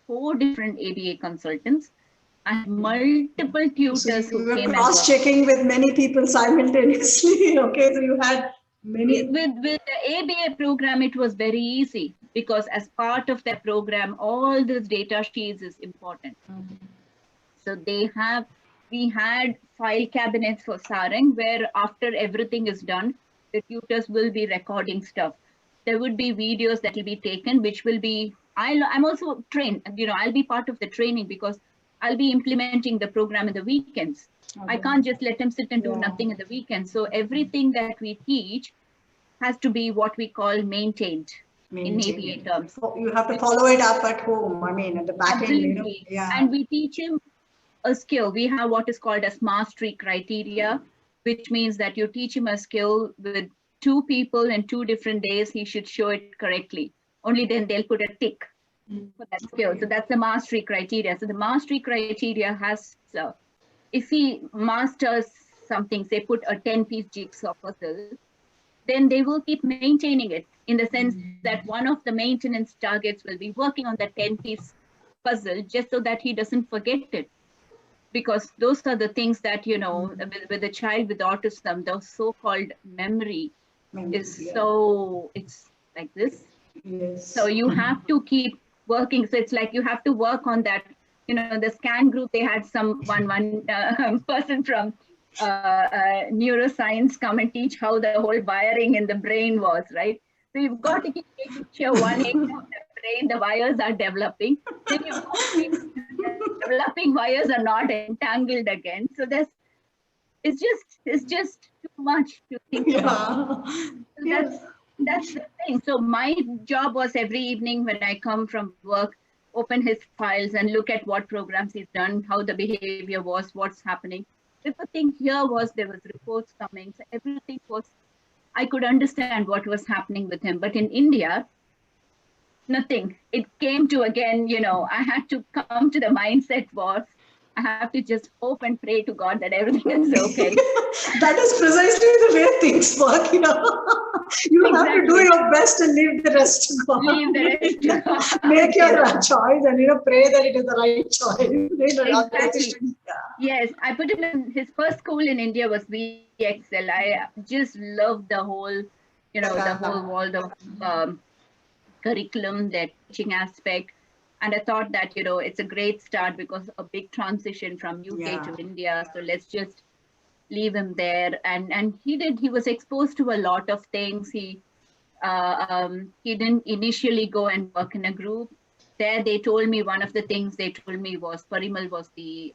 Speaker 2: 4 different ABA consultants. I had multiple
Speaker 1: So
Speaker 2: tutors
Speaker 1: you
Speaker 2: who
Speaker 1: were
Speaker 2: came and worked.
Speaker 1: cross-checking with many people simultaneously. Okay, so you had
Speaker 2: with,
Speaker 1: many.
Speaker 2: with with the ABA program, it was very easy because as part of that program, all those data sheets is important. So we had file cabinets for Sarang where after everything is done, the tutors will be recording stuff. There would be videos that will be taken, which will be, I'm also trained, I'll be part of the training because I'll be implementing the program in the weekends. I
Speaker 1: Okay.
Speaker 2: can't just let them sit and do
Speaker 1: Yeah,
Speaker 2: nothing in the weekend. So everything that we teach has to be what we call maintained in
Speaker 1: maintain
Speaker 2: ABA
Speaker 1: it.
Speaker 2: terms.
Speaker 1: You have to follow it up at home. I mean, at the back end,
Speaker 2: Absolutely.
Speaker 1: yeah.
Speaker 2: And we teach him a skill. We have what is called as mastery criteria, which means that you teach him a skill with 2 people in 2 different days, he should show it correctly. Only then they'll put a tick for that skill. So that's the mastery criteria. So the mastery criteria has, if he masters something, say put a 10-piece jigsaw puzzle, then they will keep maintaining it in the sense that one of the maintenance targets will be working on that 10-piece puzzle just so that he doesn't forget it. Because those are the things that, with a child with autism, the so-called memory is
Speaker 1: Yeah.
Speaker 2: it's like this. So
Speaker 1: Yes.
Speaker 2: you have to keep working. So it's like you have to work on that. The scan group, they had one person from neuroscience come and teach how the whole wiring in the brain was, right? So you've got to keep making sure one area of the brain, the wires are developing. Then you've got to make sure the developing wires are not entangled again. So it's just too much to think about.
Speaker 1: Yeah.
Speaker 2: So
Speaker 1: Yes.
Speaker 2: that's the thing. So my job was every evening when I come from work, open his files and look at what programs he's done, how the behavior was, what's happening. The good thing here was there was reports coming, so everything was, I could understand what was happening with him. But in India, nothing. It came to again, I had to come to the mindset was I have to just hope and pray to God that everything is okay.
Speaker 1: That is precisely the way things work. You have to do
Speaker 2: Exactly.
Speaker 1: your best and leave the rest to
Speaker 2: Leave the rest to
Speaker 1: God.
Speaker 2: God.
Speaker 1: Make your choice and pray that it is the right choice. Otherwise,
Speaker 2: Exactly. Yes, I put him in his first school in India was VXL. I just loved the whole
Speaker 1: yeah.
Speaker 2: world of curriculum, their teaching aspect. And I thought that, it's a great start because a big transition from UK
Speaker 1: Yeah.
Speaker 2: to India. So let's just leave him there. And he was exposed to a lot of things. He didn't initially go and work in a group. There, they told me one of the things they told me was Parimal was the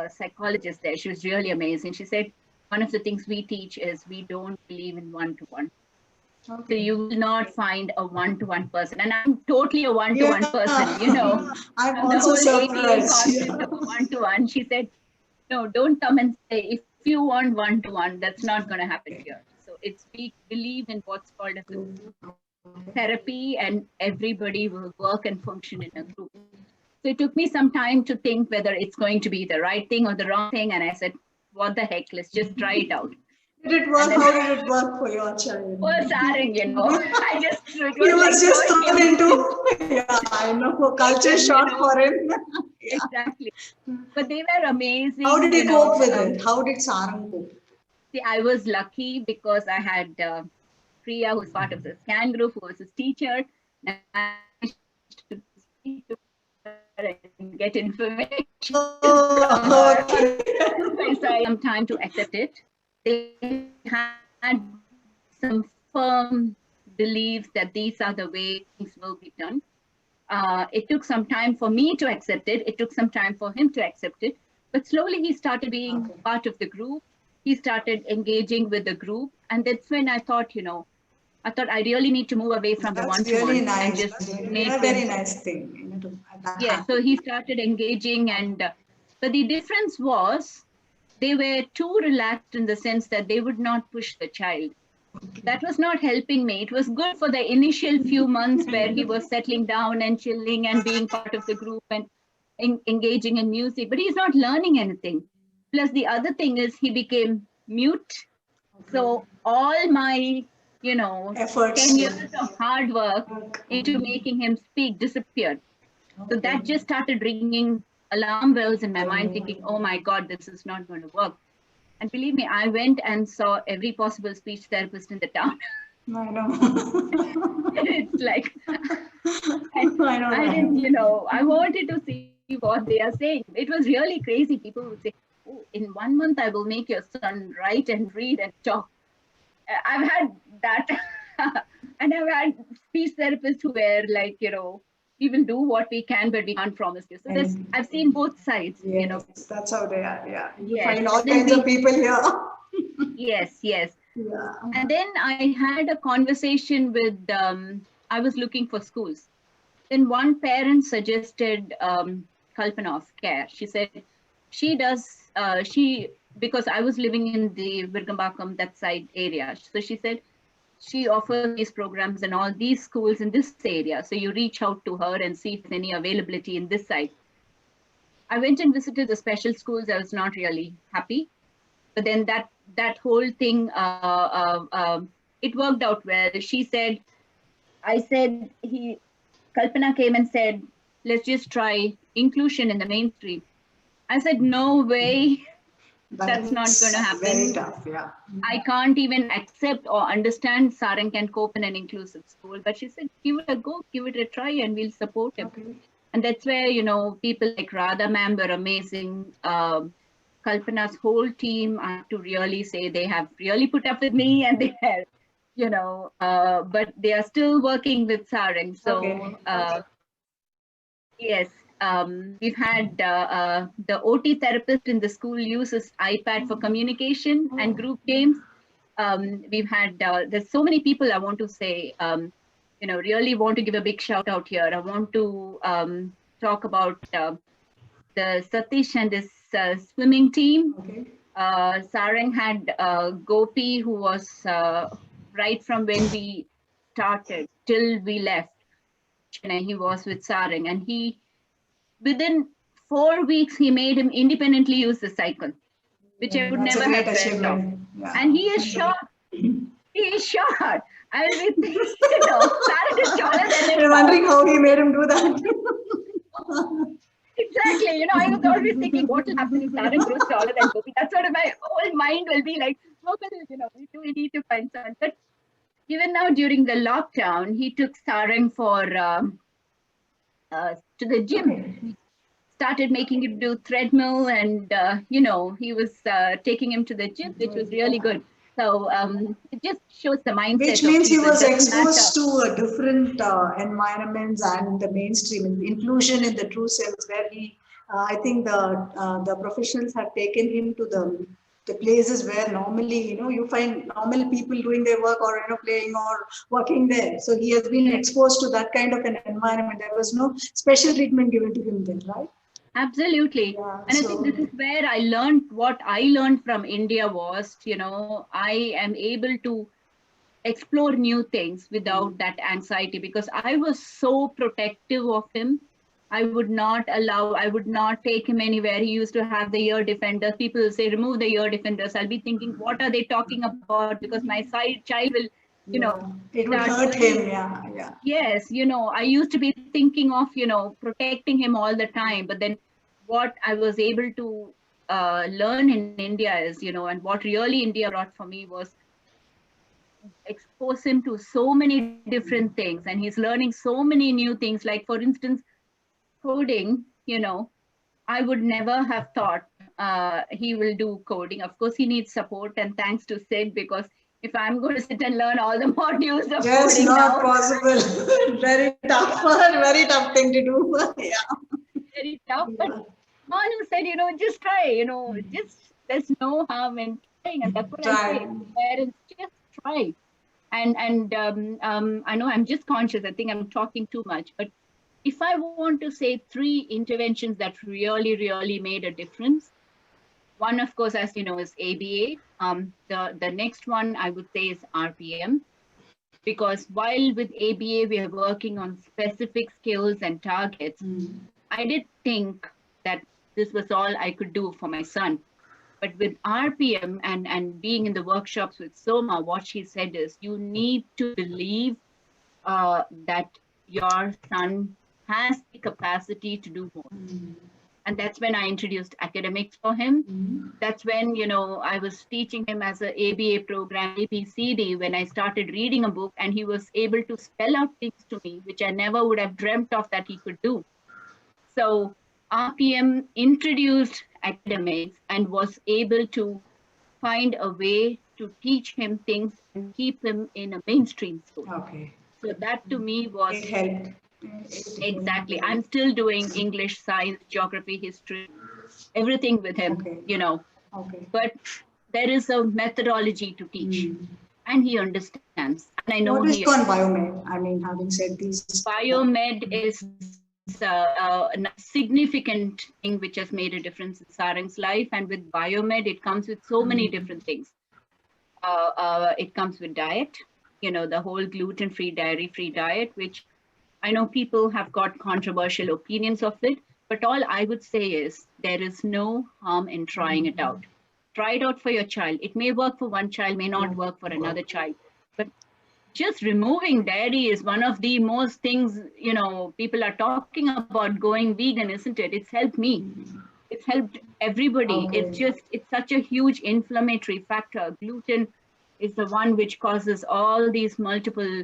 Speaker 2: psychologist there. She was really amazing. She said, one of the things we teach is we don't believe in one-to-one. So
Speaker 1: Okay.
Speaker 2: you will not find a one-to-one person. And I'm totally a one-to-one
Speaker 1: Yeah.
Speaker 2: person,
Speaker 1: I'm
Speaker 2: the
Speaker 1: also
Speaker 2: whole ABA
Speaker 1: surprised.
Speaker 2: concept of a one-to-one. She said, no, don't come and say, if you want one-to-one, that's not going to happen here. So we believe in what's called as a group therapy, and everybody will work and function in a group. So it took me some time to think whether it's going to be the right thing or the wrong thing. And I said, what the heck, let's just try it out.
Speaker 1: Did it
Speaker 2: And
Speaker 1: work?
Speaker 2: then
Speaker 1: How did it work for your child?
Speaker 2: for Saring, it
Speaker 1: He
Speaker 2: was
Speaker 1: was
Speaker 2: like
Speaker 1: just
Speaker 2: throwing
Speaker 1: thrown
Speaker 2: him
Speaker 1: into, yeah, I know, culture shock for him. Yeah.
Speaker 2: exactly. But they were amazing.
Speaker 1: How did he cope with it? How did Sarang cope?
Speaker 2: See, I was lucky because I had Priya, who's part of the scan group, who was his teacher, and I managed to speak to her and get information from
Speaker 1: Oh,
Speaker 2: her.
Speaker 1: okay.
Speaker 2: So I some time to accept it. They had some firm beliefs that these are the way things will be done. It took some time for me to accept it. It took some time for him to accept it. But slowly he started being part of the group. He started engaging with the group. And that's when I thought, I really need to move away from the
Speaker 1: That's
Speaker 2: one-to-one
Speaker 1: really
Speaker 2: and
Speaker 1: nice.
Speaker 2: just
Speaker 1: That's really
Speaker 2: make
Speaker 1: a
Speaker 2: him.
Speaker 1: very nice thing, that
Speaker 2: Yeah, so
Speaker 1: happened.
Speaker 2: he started engaging but the difference was they were too relaxed in the sense that they would not push the child. That was not helping me. It was good for the initial few months where he was settling down and chilling and being part of the group and engaging in music, but he's not learning anything. Plus, the other thing is he became mute. So all my, 10
Speaker 1: Efforts
Speaker 2: years of hard work
Speaker 1: work.
Speaker 2: into making him speak disappeared. So
Speaker 1: Okay.
Speaker 2: that just started ringing alarm bells in my
Speaker 1: I
Speaker 2: mind,
Speaker 1: know.
Speaker 2: thinking, oh my God, this is not going to work. And believe me, I went and saw every possible speech therapist in the town.
Speaker 1: I know.
Speaker 2: It's like,
Speaker 1: I know
Speaker 2: I
Speaker 1: that.
Speaker 2: didn't, I wanted to see what they are saying. It was really crazy. People would say, oh, in 1 month, I will make your son write and read and talk. I've had that. And I've had speech therapists who were like, we will do what we can, but we can't promise you. So I've seen both sides,
Speaker 1: Yes, that's how they are. Yeah. You
Speaker 2: Yes.
Speaker 1: find all
Speaker 2: Then
Speaker 1: kinds of people here.
Speaker 2: Yes.
Speaker 1: Yeah.
Speaker 2: And then I had a conversation with, I was looking for schools. Then one parent suggested Kalpana of Care. She said she does, because I was living in the Virgambakam, that side area. So she said she offers these programs in all these schools in this area. So you reach out to her and see if there's any availability in this side. I went and visited the special schools. I was not really happy. But then that whole thing, it worked out well. Kalpana came and said, let's just try inclusion in the mainstream. I said, no way, that's not going to happen.
Speaker 1: Very tough, yeah.
Speaker 2: I can't even accept or understand Sarang can cope in an inclusive school. But she said, give it a go, give it a try, and we'll support him. Okay. And that's where, people like Radha ma'am were amazing. Kalpana's whole team, I have to really say, they have really put up with me, and they have, but they are still working with Sarang. So, yes, we've had the OT therapist in the school uses iPad for communication and group games. We've had, there's so many people I want to say, really want to give a big shout out here. I want to talk about the Satish and his swimming team.
Speaker 1: Okay.
Speaker 2: Sarang had Gopi, who was right from when we started till we left. And he was with Sarang, and within 4 weeks, he made him independently use the cycle, which I would never have dreamt of. Yeah. And he is short. He is short. I will be thinking, Sarang is shorter than him.
Speaker 1: You're wondering how he made him do that.
Speaker 2: Exactly. I was always thinking, what will happen if Sarang grows taller than Gopi? That's what my whole mind will be like. How can we need to find someone? But even now during the lockdown, he took Sarang to the gym. Okay. Started making him do treadmill, and he was taking him to the gym, which was really good. So it just shows the mindset.
Speaker 1: Which means he was exposed to a different environments and the mainstream inclusion in the true sense, where I think the professionals have taken him to the places where normally you find normal people doing their work or playing or working there. So he has been exposed to that kind of an environment. There was no special treatment given to him then, right?
Speaker 2: Absolutely. Yeah, and I think this is where I learned what I learned from India was, I am able to explore new things without that anxiety, because I was so protective of him. I would not allow, I would not take him anywhere. He used to have the ear defenders. People will say, remove the ear defenders. I'll be thinking, what are they talking about? Because my child will, you know,
Speaker 1: Yeah. It would
Speaker 2: start
Speaker 1: hurt
Speaker 2: worrying.
Speaker 1: him. Yeah. Yeah.
Speaker 2: Yes, I used to be thinking of, protecting him all the time. But then what I was able to learn in India is, and what really India brought for me was expose him to so many different things. And he's learning so many new things. Like, for instance, coding, I would never have thought he will do coding. Of course, he needs support, and thanks to Sid, because if I'm going to sit and learn all the modules of
Speaker 1: Yes,
Speaker 2: coding
Speaker 1: not
Speaker 2: now,
Speaker 1: possible. Very tough, very tough thing to do. Yeah.
Speaker 2: very tough. But
Speaker 1: Yeah.
Speaker 2: Manu said, just try, just there's no harm in trying, and that's what I say
Speaker 1: Try.
Speaker 2: to parents: just try. And I know I'm just conscious. I think I'm talking too much, but if I want to say 3 interventions that really made a difference, one, of course, as you know, is ABA. The next one I would say is RPM, because while with ABA we are working on specific skills and targets, I did think that this was all I could do for my son. But with RPM and being in the workshops with Soma, what she said is, you need to believe that your son has the capacity to do more. And that's when I introduced academics for him. That's when, I was teaching him as a ABA program, ABCD, when I started reading a book, and he was able to spell out things to me, which I never would have dreamt of that he could do. So RPM introduced academics and was able to find a way to teach him things and keep him in a mainstream school.
Speaker 1: Okay.
Speaker 2: So that to me was
Speaker 1: It helped.
Speaker 2: exactly. I'm still doing English, science, geography, history, everything with him,
Speaker 1: Okay. Okay.
Speaker 2: But there is a methodology to teach, and he understands. And I know
Speaker 1: What is
Speaker 2: he.
Speaker 1: on biomed? I mean, having said these.
Speaker 2: Biomed is a significant thing which has made a difference in Sarang's life. And with biomed, it comes with so many different things. It comes with diet, the whole gluten-free, dairy-free diet, which I know people have got controversial opinions of it, but all I would say is there is no harm in trying it out. Try it out for your child. It may work for one child, may not work for another child, but just removing dairy is one of the most things, people are talking about going vegan, isn't it? It's helped me. It's helped everybody.
Speaker 1: Okay.
Speaker 2: It's such a huge inflammatory factor. Gluten is the one which causes all these multiple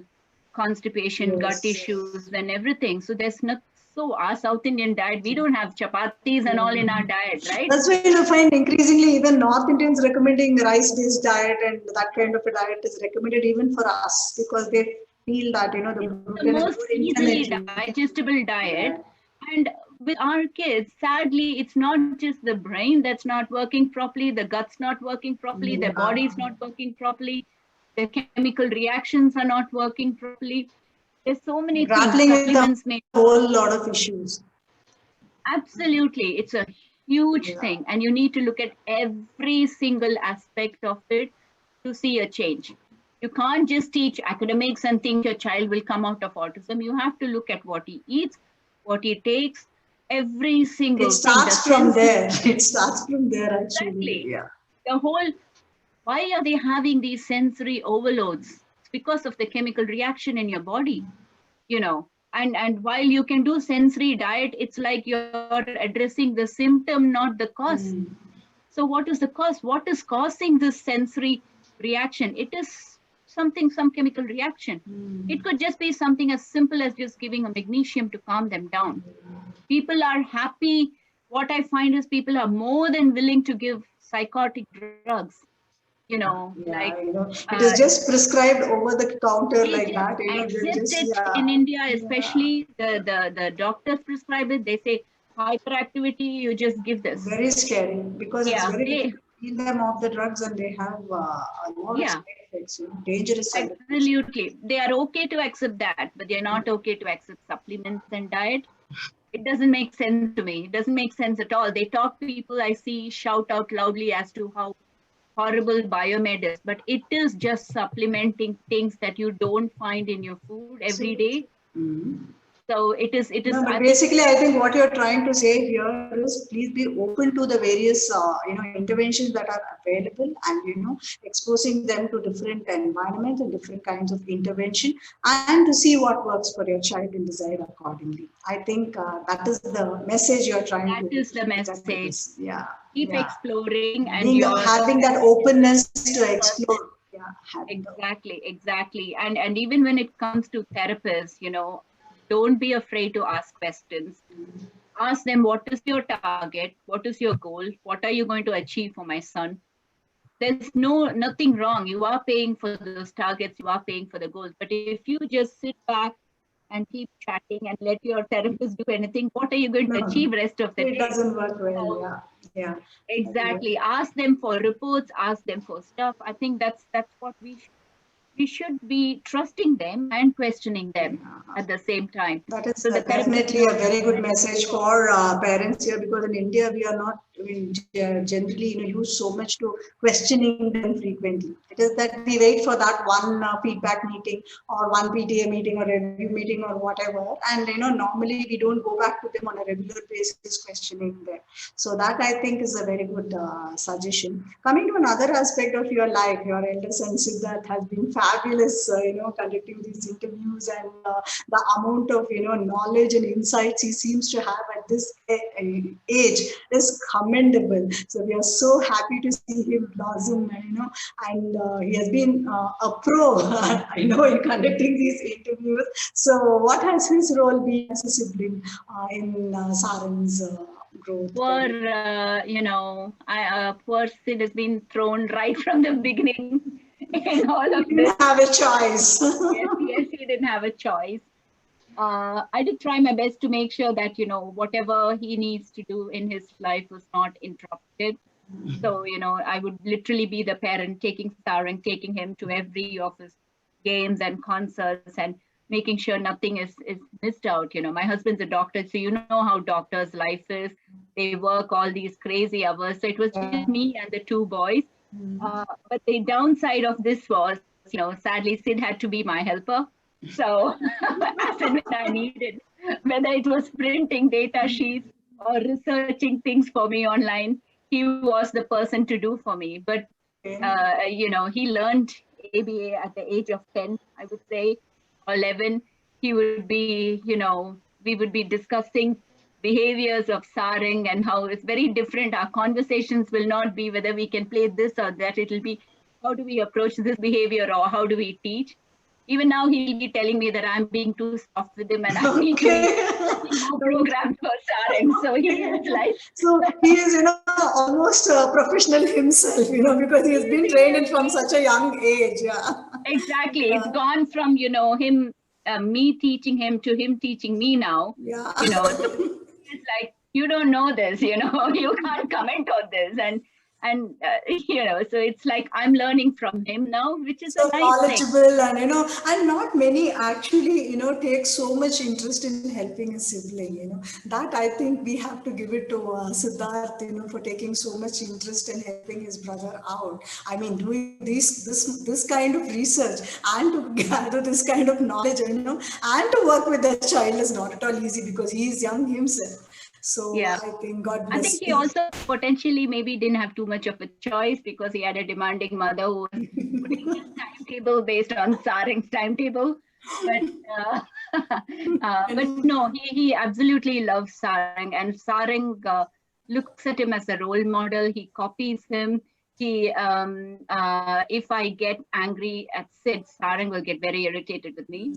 Speaker 2: constipation, gut issues, and everything. So there's not. So our South Indian diet, we don't have chapatis and all in our diet, right?
Speaker 1: That's why you find increasingly even North Indians recommending rice-based diet, and that kind of a diet is recommended even for us because they feel that the
Speaker 2: It's the
Speaker 1: gluten is
Speaker 2: most
Speaker 1: good
Speaker 2: easily
Speaker 1: inflammatory.
Speaker 2: digestible diet.
Speaker 1: Yeah.
Speaker 2: And with our kids, sadly, it's not just the brain that's not working properly, the gut's not working properly, their body's not working properly, their chemical reactions are not working properly. There's so many things.
Speaker 1: Grappling with a
Speaker 2: Supplements may.
Speaker 1: whole lot of issues.
Speaker 2: Absolutely. It's a huge
Speaker 1: Yeah.
Speaker 2: thing. And you need to look at every single aspect of it to see a change. You can't just teach academics and think your child will come out of autism. You have to look at what he eats, what he takes, every single
Speaker 1: It
Speaker 2: thing.
Speaker 1: starts from there. It starts from there actually.
Speaker 2: Exactly.
Speaker 1: Yeah.
Speaker 2: The whole, why are they having these sensory overloads? It's because of the chemical reaction in your body, And while you can do sensory diet, it's like you're addressing the symptom, not the cause. So what is the cause? What is causing this sensory reaction? It is some chemical reaction. It could just be something as simple as just giving a magnesium to calm them down. People are happy. What I find is people are more than willing to give psychotic drugs.
Speaker 1: It is just prescribed over the counter
Speaker 2: They
Speaker 1: like
Speaker 2: just
Speaker 1: that. They
Speaker 2: accept
Speaker 1: just,
Speaker 2: it in India, especially the doctors prescribe it. They say hyperactivity, you just give this.
Speaker 1: Very scary because it's
Speaker 2: Yeah,
Speaker 1: very difficult to heal them of the drugs, and they have a lot of
Speaker 2: yeah,
Speaker 1: side effects, dangerous side effects.
Speaker 2: absolutely. They are okay to accept that, but they're not okay to accept supplements and diet. It doesn't make sense to me. It doesn't make sense at all. They talk, people I see shout out loudly as to how horrible biomed is, but it is just supplementing things that you don't find in your food every day. So it is,
Speaker 1: No, but
Speaker 2: I think
Speaker 1: basically, I think what you're trying to say here is please be open to the various, interventions that are available, and exposing them to different environments and different kinds of intervention, and to see what works for your child and decide accordingly. I think that is the message you're trying
Speaker 2: that
Speaker 1: to
Speaker 2: is the
Speaker 1: present with
Speaker 2: message.
Speaker 1: this. Yeah,
Speaker 2: Keep
Speaker 1: yeah.
Speaker 2: exploring, and
Speaker 1: Being
Speaker 2: you're the
Speaker 1: having that
Speaker 2: best
Speaker 1: openness to
Speaker 2: person.
Speaker 1: explore. Yeah, having the
Speaker 2: Exactly, exactly. And even when it comes to therapists, don't be afraid to ask questions. Ask them, what is your target? What is your goal? What are you going to achieve for my son? There's nothing wrong. You are paying for those targets, you are paying for the goals. But if you just sit back and keep chatting and let your therapist do anything, what are you going to
Speaker 1: no,
Speaker 2: achieve rest of the
Speaker 1: it
Speaker 2: day?
Speaker 1: doesn't work well.
Speaker 2: So
Speaker 1: Yeah, yeah.
Speaker 2: exactly. Ask them for reports, ask them for stuff. I think that's what we should be trusting them and questioning them
Speaker 1: Yeah.
Speaker 2: at the same time.
Speaker 1: That is
Speaker 2: So the therapist
Speaker 1: definitely a
Speaker 2: knows
Speaker 1: very good
Speaker 2: where
Speaker 1: message
Speaker 2: to go.
Speaker 1: for parents here, because in India we are not, I mean, generally used so much to questioning them frequently. It is that we wait for that one feedback meeting or one PTA meeting or review meeting or whatever, and normally we don't go back to them on a regular basis questioning them. So that, I think, is a very good suggestion. Coming to another aspect of your life, your elder son Siddharth has been fabulous, conducting these interviews, and the amount of knowledge and insights he seems to have at this age is commendable. So we are so happy to see him blossom, and he has been a pro, in conducting these interviews. So what has his role been as a sibling in Sarang's growth
Speaker 2: Poor,
Speaker 1: career?
Speaker 2: poor Sid has been thrown right from the beginning in all
Speaker 1: He
Speaker 2: of
Speaker 1: didn't
Speaker 2: this.
Speaker 1: have a choice.
Speaker 2: Yes, yes, he didn't have a choice. I did try my best to make sure that, whatever he needs to do in his life was not interrupted. So, I would literally be the parent taking Sarang, taking him to every of his games and concerts, and making sure nothing is missed out. My husband's a doctor, so you know how doctors' life is. They work all these crazy hours. So it was just
Speaker 1: Yeah.
Speaker 2: me and the two boys. But the downside of this was, sadly, Sid had to be my helper. So as and when I needed, whether it was printing data sheets or researching things for me online, he was the person to do for me. But
Speaker 1: Okay.
Speaker 2: he learned ABA at the age of 10, I would say, or 11. He would be, we would be discussing behaviors of Sarang and how it's very different. Our conversations will not be whether we can play this or that. It'll be how do we approach this behavior, or how do we teach. Even now, he'll be telling me that I'm being too soft with him and I need to be
Speaker 1: Okay.
Speaker 2: more programmed for Sarang. So he is
Speaker 1: Okay.
Speaker 2: like,
Speaker 1: So he is, almost a professional himself, because he has been trained in from such a young age. Yeah.
Speaker 2: exactly. It's
Speaker 1: Yeah.
Speaker 2: gone from, him, me teaching him to him teaching me now.
Speaker 1: Yeah.
Speaker 2: The it's like, you don't know this, you can't comment on this. So it's like I'm learning from him now, which is
Speaker 1: So
Speaker 2: a nice thing.
Speaker 1: knowledgeable, and and not many actually take so much interest in helping a sibling. That, I think, we have to give it to Siddharth, for taking so much interest in helping his brother out. I mean, doing this kind of research, and to gather this kind of knowledge, and to work with the child is not at all easy, because he is young himself. So
Speaker 2: Yeah.
Speaker 1: I think God
Speaker 2: I think
Speaker 1: bless
Speaker 2: he
Speaker 1: him.
Speaker 2: also potentially maybe didn't have too much of a choice because he had a demanding mother who was putting his timetable based on Sarang's timetable. But but no, he absolutely loves Sarang, and Sarang looks at him as a role model. He copies him. If I get angry at Sid, Sarang will get very irritated with me.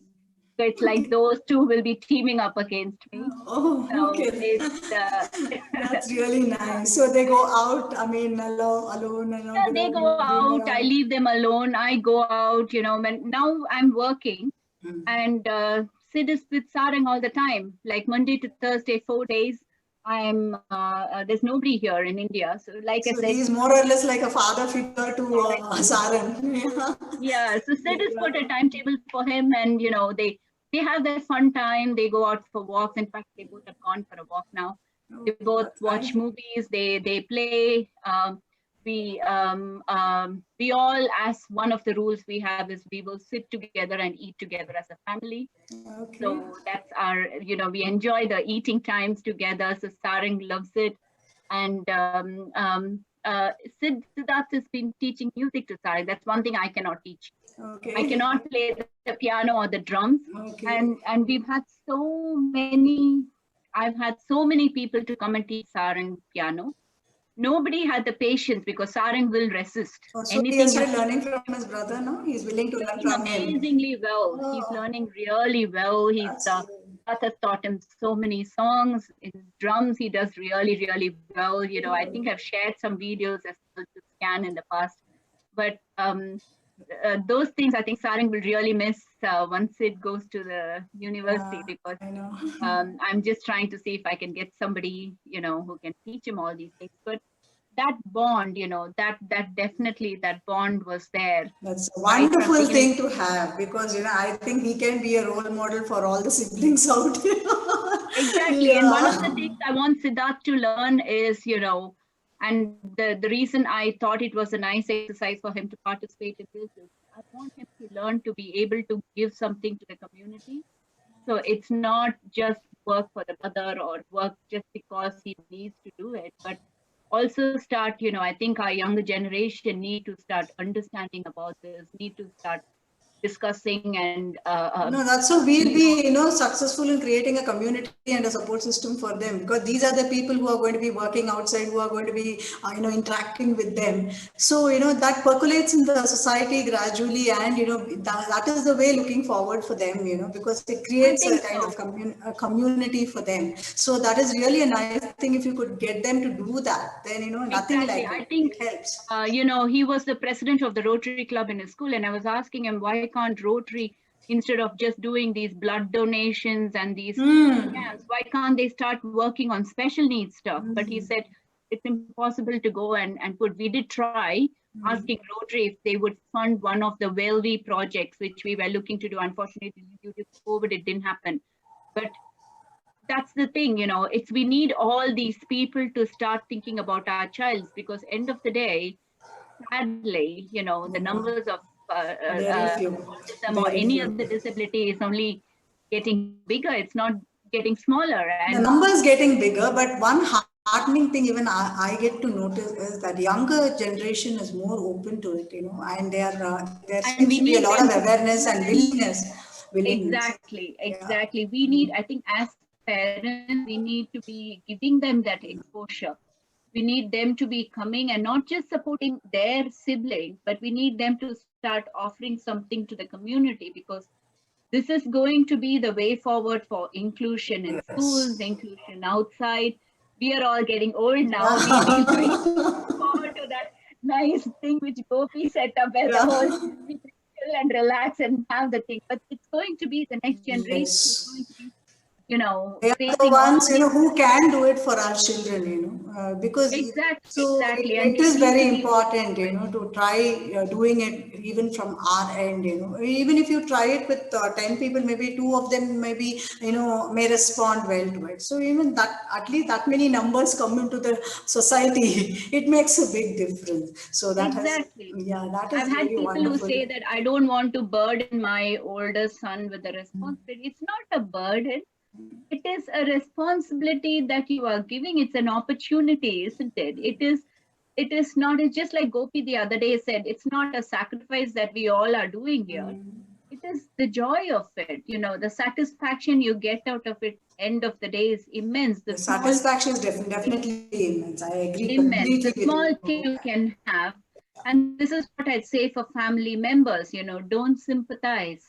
Speaker 2: So it's like those two will be teaming up against me.
Speaker 1: Oh,
Speaker 2: So
Speaker 1: okay.
Speaker 2: it's
Speaker 1: That's really nice. So they go out, I mean, alone,
Speaker 2: yeah, they
Speaker 1: without
Speaker 2: go
Speaker 1: you being
Speaker 2: out. I
Speaker 1: around.
Speaker 2: leave them alone. I go out. When now I'm working, and Sid is with Sarang all the time, like Monday to Thursday, 4 days. There's nobody here in India. So like I
Speaker 1: So
Speaker 2: said,
Speaker 1: he's more or less like a father figure to
Speaker 2: correct.
Speaker 1: Saran.
Speaker 2: Yeah. So Sid has put a
Speaker 1: Yeah.
Speaker 2: timetable for him, and they have their fun time. They go out for walks. In fact, they both have gone for a walk now.
Speaker 1: Oh,
Speaker 2: They both
Speaker 1: that's
Speaker 2: watch
Speaker 1: nice.
Speaker 2: movies. They play. we all, as one of the rules we have is we will sit together and eat together as a family.
Speaker 1: Okay.
Speaker 2: So that's our, we enjoy the eating times together. So Sarang loves it. And Siddharth has been teaching music to Sarang. That's one thing I cannot teach. I
Speaker 1: Okay.
Speaker 2: cannot play the piano or the drums.
Speaker 1: Okay.
Speaker 2: And we've had I've had so many people to come and teach Sarang piano. Nobody had the patience because Sarang will resist
Speaker 1: Oh, so he has
Speaker 2: anything you
Speaker 1: started
Speaker 2: teach.
Speaker 1: learning from his brother, no? He's willing to learn
Speaker 2: Learning
Speaker 1: from him.
Speaker 2: amazingly well. He's
Speaker 1: Oh,
Speaker 2: learning really well.
Speaker 1: that's good.
Speaker 2: Path has taught him so many songs. In drums, he does really, really well. I think I've shared some videos as well to scan in the past. But those things I think Sarang will really miss once it goes to the university, because
Speaker 1: I know.
Speaker 2: I'm just trying to see if I can get somebody, who can teach him all these things. But that bond, that definitely, that bond was there
Speaker 1: That's a
Speaker 2: right from
Speaker 1: wonderful
Speaker 2: beginning.
Speaker 1: thing to have, because I think he can be a role model for all the siblings out here.
Speaker 2: Exactly. And one of the
Speaker 1: Yeah.
Speaker 2: things I want Siddharth to learn is, and the reason I thought it was a nice exercise for him to participate in this is I want him to learn to be able to give something to the community. So it's not just work for the mother or work just because he needs to do it, but also start, I think our younger generation need to start understanding about this, need to start discussing and,
Speaker 1: No, that's so we'll be, successful in creating a community and a support system for them, because these are the people who are going to be working outside, who are going to be, interacting with them. So, that percolates in the society gradually, and, that is the way looking forward for them, because it
Speaker 2: I
Speaker 1: creates a
Speaker 2: think
Speaker 1: kind of
Speaker 2: so.
Speaker 1: a community for them. So that is really a nice thing. If you could get them to do that, then, nothing
Speaker 2: Exactly.
Speaker 1: like
Speaker 2: I
Speaker 1: it.
Speaker 2: think,
Speaker 1: It helps.
Speaker 2: he was the president of the Rotary Club in his school, and I was asking him, why can't Rotary, instead of just doing these blood donations and these
Speaker 1: Hmm.
Speaker 2: camps, why can't they start working on special needs stuff? But he said it's impossible to go and put. We did try asking Rotary if they would fund one of the Wellwe projects, which we were looking to do. Unfortunately, due to COVID, it didn't happen. But that's the thing, it's we need all these people to start thinking about our childs, because end of the day, sadly, the
Speaker 1: Yeah.
Speaker 2: numbers of
Speaker 1: Very few.
Speaker 2: autism or
Speaker 1: Very
Speaker 2: any
Speaker 1: few.
Speaker 2: other disability is only getting bigger. It's not getting smaller.
Speaker 1: The
Speaker 2: And
Speaker 1: numbers getting bigger, but one heartening thing even I get to notice is that younger generation is more open to it, and there
Speaker 2: and
Speaker 1: seems
Speaker 2: we
Speaker 1: to be a
Speaker 2: need
Speaker 1: lot
Speaker 2: them
Speaker 1: of
Speaker 2: to
Speaker 1: awareness
Speaker 2: give
Speaker 1: and
Speaker 2: them
Speaker 1: willingness.
Speaker 2: exactly,
Speaker 1: Yeah.
Speaker 2: exactly. We need, I think, as parents, we need to be giving them that exposure. We need them to be coming and not just supporting their sibling, but we need them to start offering something to the community, because this is going to be the way forward for inclusion in schools,
Speaker 1: Yes.
Speaker 2: inclusion outside. We are all getting old now. We very
Speaker 1: Yeah.
Speaker 2: look forward to that nice thing which Gopi set up, where the whole
Speaker 1: Yeah.
Speaker 2: we can chill and relax and have the thing. But it's going to be the next generation is going to
Speaker 1: Yes.
Speaker 2: be,
Speaker 1: They are the
Speaker 2: facing all
Speaker 1: ones,
Speaker 2: these
Speaker 1: who can do it for our children, because
Speaker 2: exactly,
Speaker 1: so
Speaker 2: exactly, and
Speaker 1: it
Speaker 2: we
Speaker 1: is
Speaker 2: need
Speaker 1: very
Speaker 2: to be open
Speaker 1: important,
Speaker 2: to it.
Speaker 1: to try doing it even from our end, even if you try it with 10 people, maybe two of them maybe, may respond well to it. So even that, at least that many numbers come into the society, it makes a big difference. So
Speaker 2: Exactly.
Speaker 1: that
Speaker 2: I've
Speaker 1: is
Speaker 2: had
Speaker 1: really
Speaker 2: people who
Speaker 1: wonderful.
Speaker 2: say that I don't want to burden my older son with the responsibility. It's not a burden. It is a responsibility that you are giving. It's an opportunity, isn't it? It is not, it's just like Gopi the other day said, it's not a sacrifice that we all are doing here. It is the joy of it, the satisfaction you get out of it, end of the day, is immense. The
Speaker 1: The
Speaker 2: small
Speaker 1: satisfaction is definitely immense. I agree
Speaker 2: immense, the
Speaker 1: completely with
Speaker 2: small thing
Speaker 1: you.
Speaker 2: you can have. And this is what I'd say for family members, don't sympathize.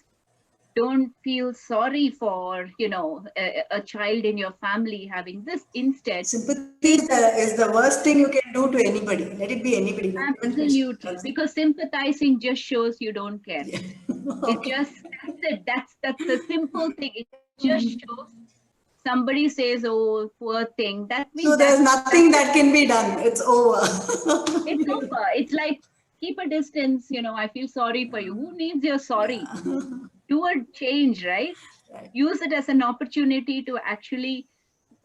Speaker 2: Don't feel sorry for, a child in your family having this. Instead,
Speaker 1: Sympathy
Speaker 2: take
Speaker 1: is the worst thing you can do to anybody. Let it be anybody, not even to
Speaker 2: absolutely,
Speaker 1: children.
Speaker 2: because sympathizing just shows you don't care.
Speaker 1: Yeah.
Speaker 2: It
Speaker 1: Okay.
Speaker 2: just, that's it. That's the simple thing. It just shows somebody says, "Oh, poor thing." That
Speaker 1: So
Speaker 2: means
Speaker 1: there's
Speaker 2: that's
Speaker 1: nothing that can be done. It's over.
Speaker 2: it's over. It's like keep a distance. I feel sorry for you. Who needs your sorry? Do a change, right?
Speaker 1: Right.
Speaker 2: Use it as an opportunity to actually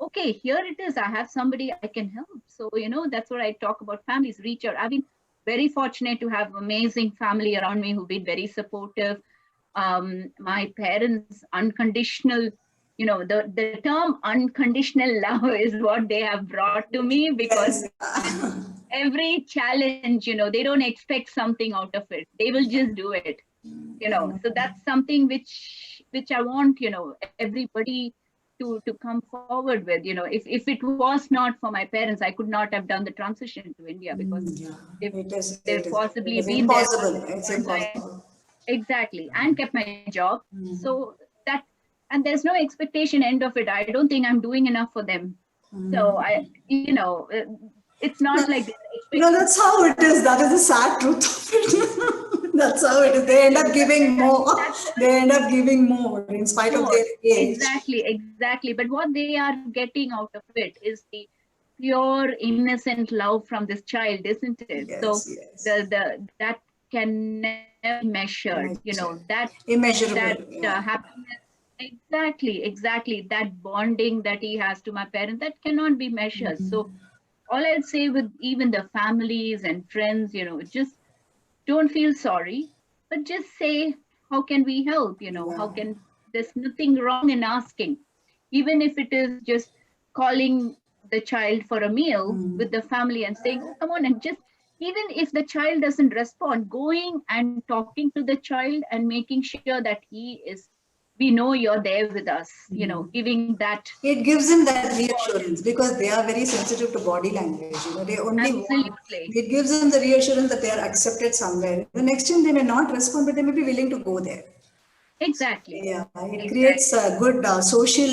Speaker 2: okay, here it is. I have somebody I can help. So, that's what I talk about families, reach out. I've been very fortunate to have amazing family around me who've been very supportive. My parents, unconditional, the term unconditional love is what they have brought to me, because
Speaker 1: Yes.
Speaker 2: with every challenge, they don't expect something out of it. They will just do it,
Speaker 1: I know.
Speaker 2: so that's something which I want, everybody to come forward with. If it was not for my parents, I could not have done the transition to India, because
Speaker 1: Yeah,
Speaker 2: if
Speaker 1: it is.
Speaker 2: they've
Speaker 1: It
Speaker 2: possibly
Speaker 1: is
Speaker 2: been there for
Speaker 1: impossible.
Speaker 2: me
Speaker 1: It's
Speaker 2: once I
Speaker 1: impossible.
Speaker 2: exactly and kept my job. So that, and there's no expectation end of it. I don't think I'm doing enough for them. So it's not like they're expecting
Speaker 1: That's how it is. That is the sad truth of it. That's how it is. They end
Speaker 2: exactly,
Speaker 1: up
Speaker 2: because
Speaker 1: giving more.
Speaker 2: that's what
Speaker 1: They end up giving more in spite of
Speaker 2: more.
Speaker 1: their age.
Speaker 2: Exactly. But what they are getting out of it is the pure, innocent love from this child, isn't it? So
Speaker 1: Yes, yes.
Speaker 2: the that can never be measured.
Speaker 1: Immeasurable.
Speaker 2: That
Speaker 1: Immeasurable. Yeah.
Speaker 2: happiness. Exactly. That bonding that he has to my parents, that cannot be measured. So all I'll say with even the families and friends, just don't feel sorry, but just say, how can we help? How
Speaker 1: Yeah.
Speaker 2: can, there's nothing wrong in asking, even if it is just calling the child for a meal with the family and saying, oh, come on, and just, even if the child doesn't respond, going and talking to the child and making sure that we know you're there with us, giving that
Speaker 1: It gives them that reassurance
Speaker 2: importance.
Speaker 1: because they are very sensitive to body language. They only want,
Speaker 2: Absolutely.
Speaker 1: it gives them the reassurance that they are accepted somewhere. The next time they may not respond, but they may be willing to go there.
Speaker 2: Exactly.
Speaker 1: Yeah, it creates
Speaker 2: Exactly.
Speaker 1: a good social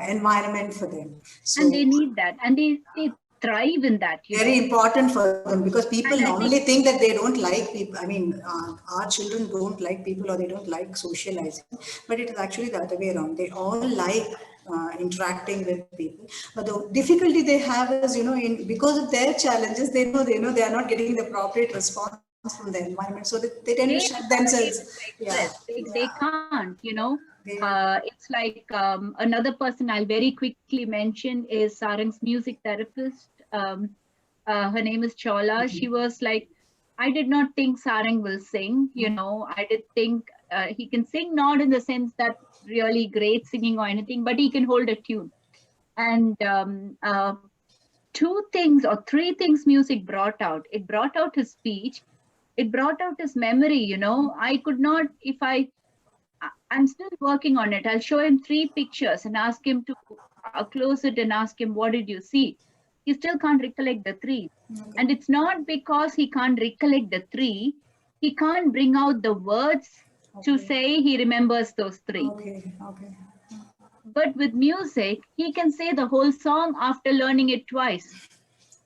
Speaker 1: environment for them.
Speaker 2: And
Speaker 1: So
Speaker 2: they need that, and they thrive in that,
Speaker 1: very important for them because people
Speaker 2: and I
Speaker 1: normally
Speaker 2: think
Speaker 1: think that they don't like people. I mean, our children don't like people or they don't like socializing, but it is actually the other way around. They all like interacting with people, but the difficulty they have is, because of their challenges, they know they are not getting the appropriate response from the environment, so they tend to
Speaker 2: they
Speaker 1: shut
Speaker 2: are not
Speaker 1: themselves.
Speaker 2: able to
Speaker 1: Yeah,
Speaker 2: express. They
Speaker 1: yeah.
Speaker 2: can't,
Speaker 1: They,
Speaker 2: it's like another person I'll very quickly mention is Sarang's music therapist. Her name is Chola. She was like, I did not think Sarang will sing. I did think he can sing, not in the sense that really great singing or anything, but he can hold a tune. And two things or three things music brought out. It brought out his speech. It brought out his memory. I could not, if I'm still working on it. I'll show him three pictures and ask him to close it and ask him, what did you see? He still can't recollect the three.
Speaker 1: okay,
Speaker 2: And it's not because he can't recollect the three, he can't bring out the words to
Speaker 1: okay,
Speaker 2: say he remembers those three.
Speaker 1: okay, okay.
Speaker 2: But with music, he can say the whole song after learning it twice.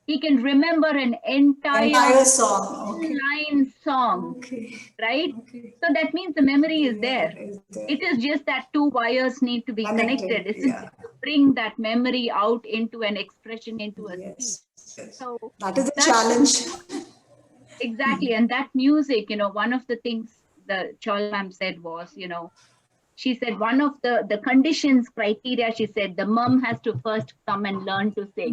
Speaker 2: He can remember an entire
Speaker 1: Entire song.
Speaker 2: 10
Speaker 1: Okay,
Speaker 2: line song,
Speaker 1: okay,
Speaker 2: right?
Speaker 1: okay.
Speaker 2: So that means the memory is there.
Speaker 1: There is
Speaker 2: It
Speaker 1: there.
Speaker 2: is just that two wires need to be
Speaker 1: Connected.
Speaker 2: connected, isn't
Speaker 1: Yeah.
Speaker 2: it? To bring that memory out into an expression, into a speech.
Speaker 1: Yes. Yes.
Speaker 2: So
Speaker 1: That is the
Speaker 2: that
Speaker 1: challenge.
Speaker 2: music, exactly. And that music, one of the things the Chola ma'am said was, she said one of the conditions criteria, she said the mom has to first come and learn to sing,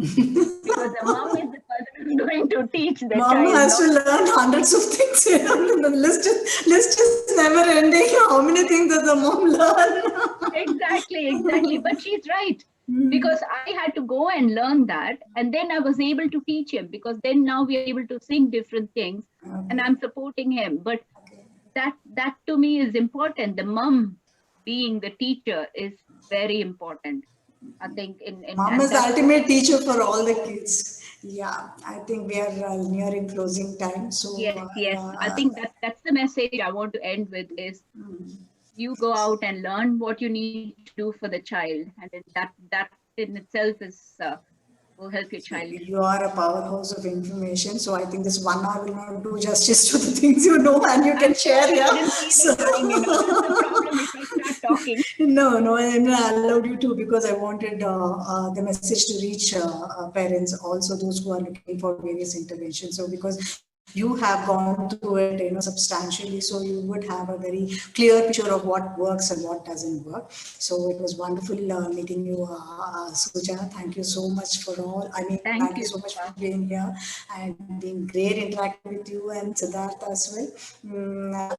Speaker 2: because the mom is the person who's going to teach the
Speaker 1: Mom
Speaker 2: child,
Speaker 1: has to
Speaker 2: not
Speaker 1: learn hundreds of things. The list is never ending. How many things does the mom learn?
Speaker 2: exactly, but she's right, because I had to go and learn that, and then I was able to teach him, because then now we are able to sing different things, and
Speaker 1: Okay.
Speaker 2: I'm supporting him. But
Speaker 1: Okay.
Speaker 2: that to me is important. The mom being the teacher is very important, I think, in
Speaker 1: Mom
Speaker 2: and
Speaker 1: is the
Speaker 2: that's what.
Speaker 1: ultimate teacher for all the kids. Yeah, I think we are nearing closing time. So,
Speaker 2: Yes, I think that's the message I want to end with is, you go out and learn what you need to do for the child, and then that in itself is will help your child.
Speaker 1: you are a powerhouse of information. So I think this 1 hour will not do justice to the things you know and you can
Speaker 2: I'm
Speaker 1: share.
Speaker 2: sorry, I
Speaker 1: Yeah.
Speaker 2: didn't see the
Speaker 1: So
Speaker 2: time. That's the problem if I start talking.
Speaker 1: no, no, and I allowed you to because I wanted the message to reach parents, also those who are looking for various interventions. So because you have gone through it, substantially, so you would have a very clear picture of what works and what doesn't work. So it was wonderful meeting you, Suja. Thank you so much for all. I mean,
Speaker 2: Thank
Speaker 1: thank you
Speaker 2: you,
Speaker 1: so much for
Speaker 2: Roopa.
Speaker 1: being here and being great interacting with you and Siddharth as well.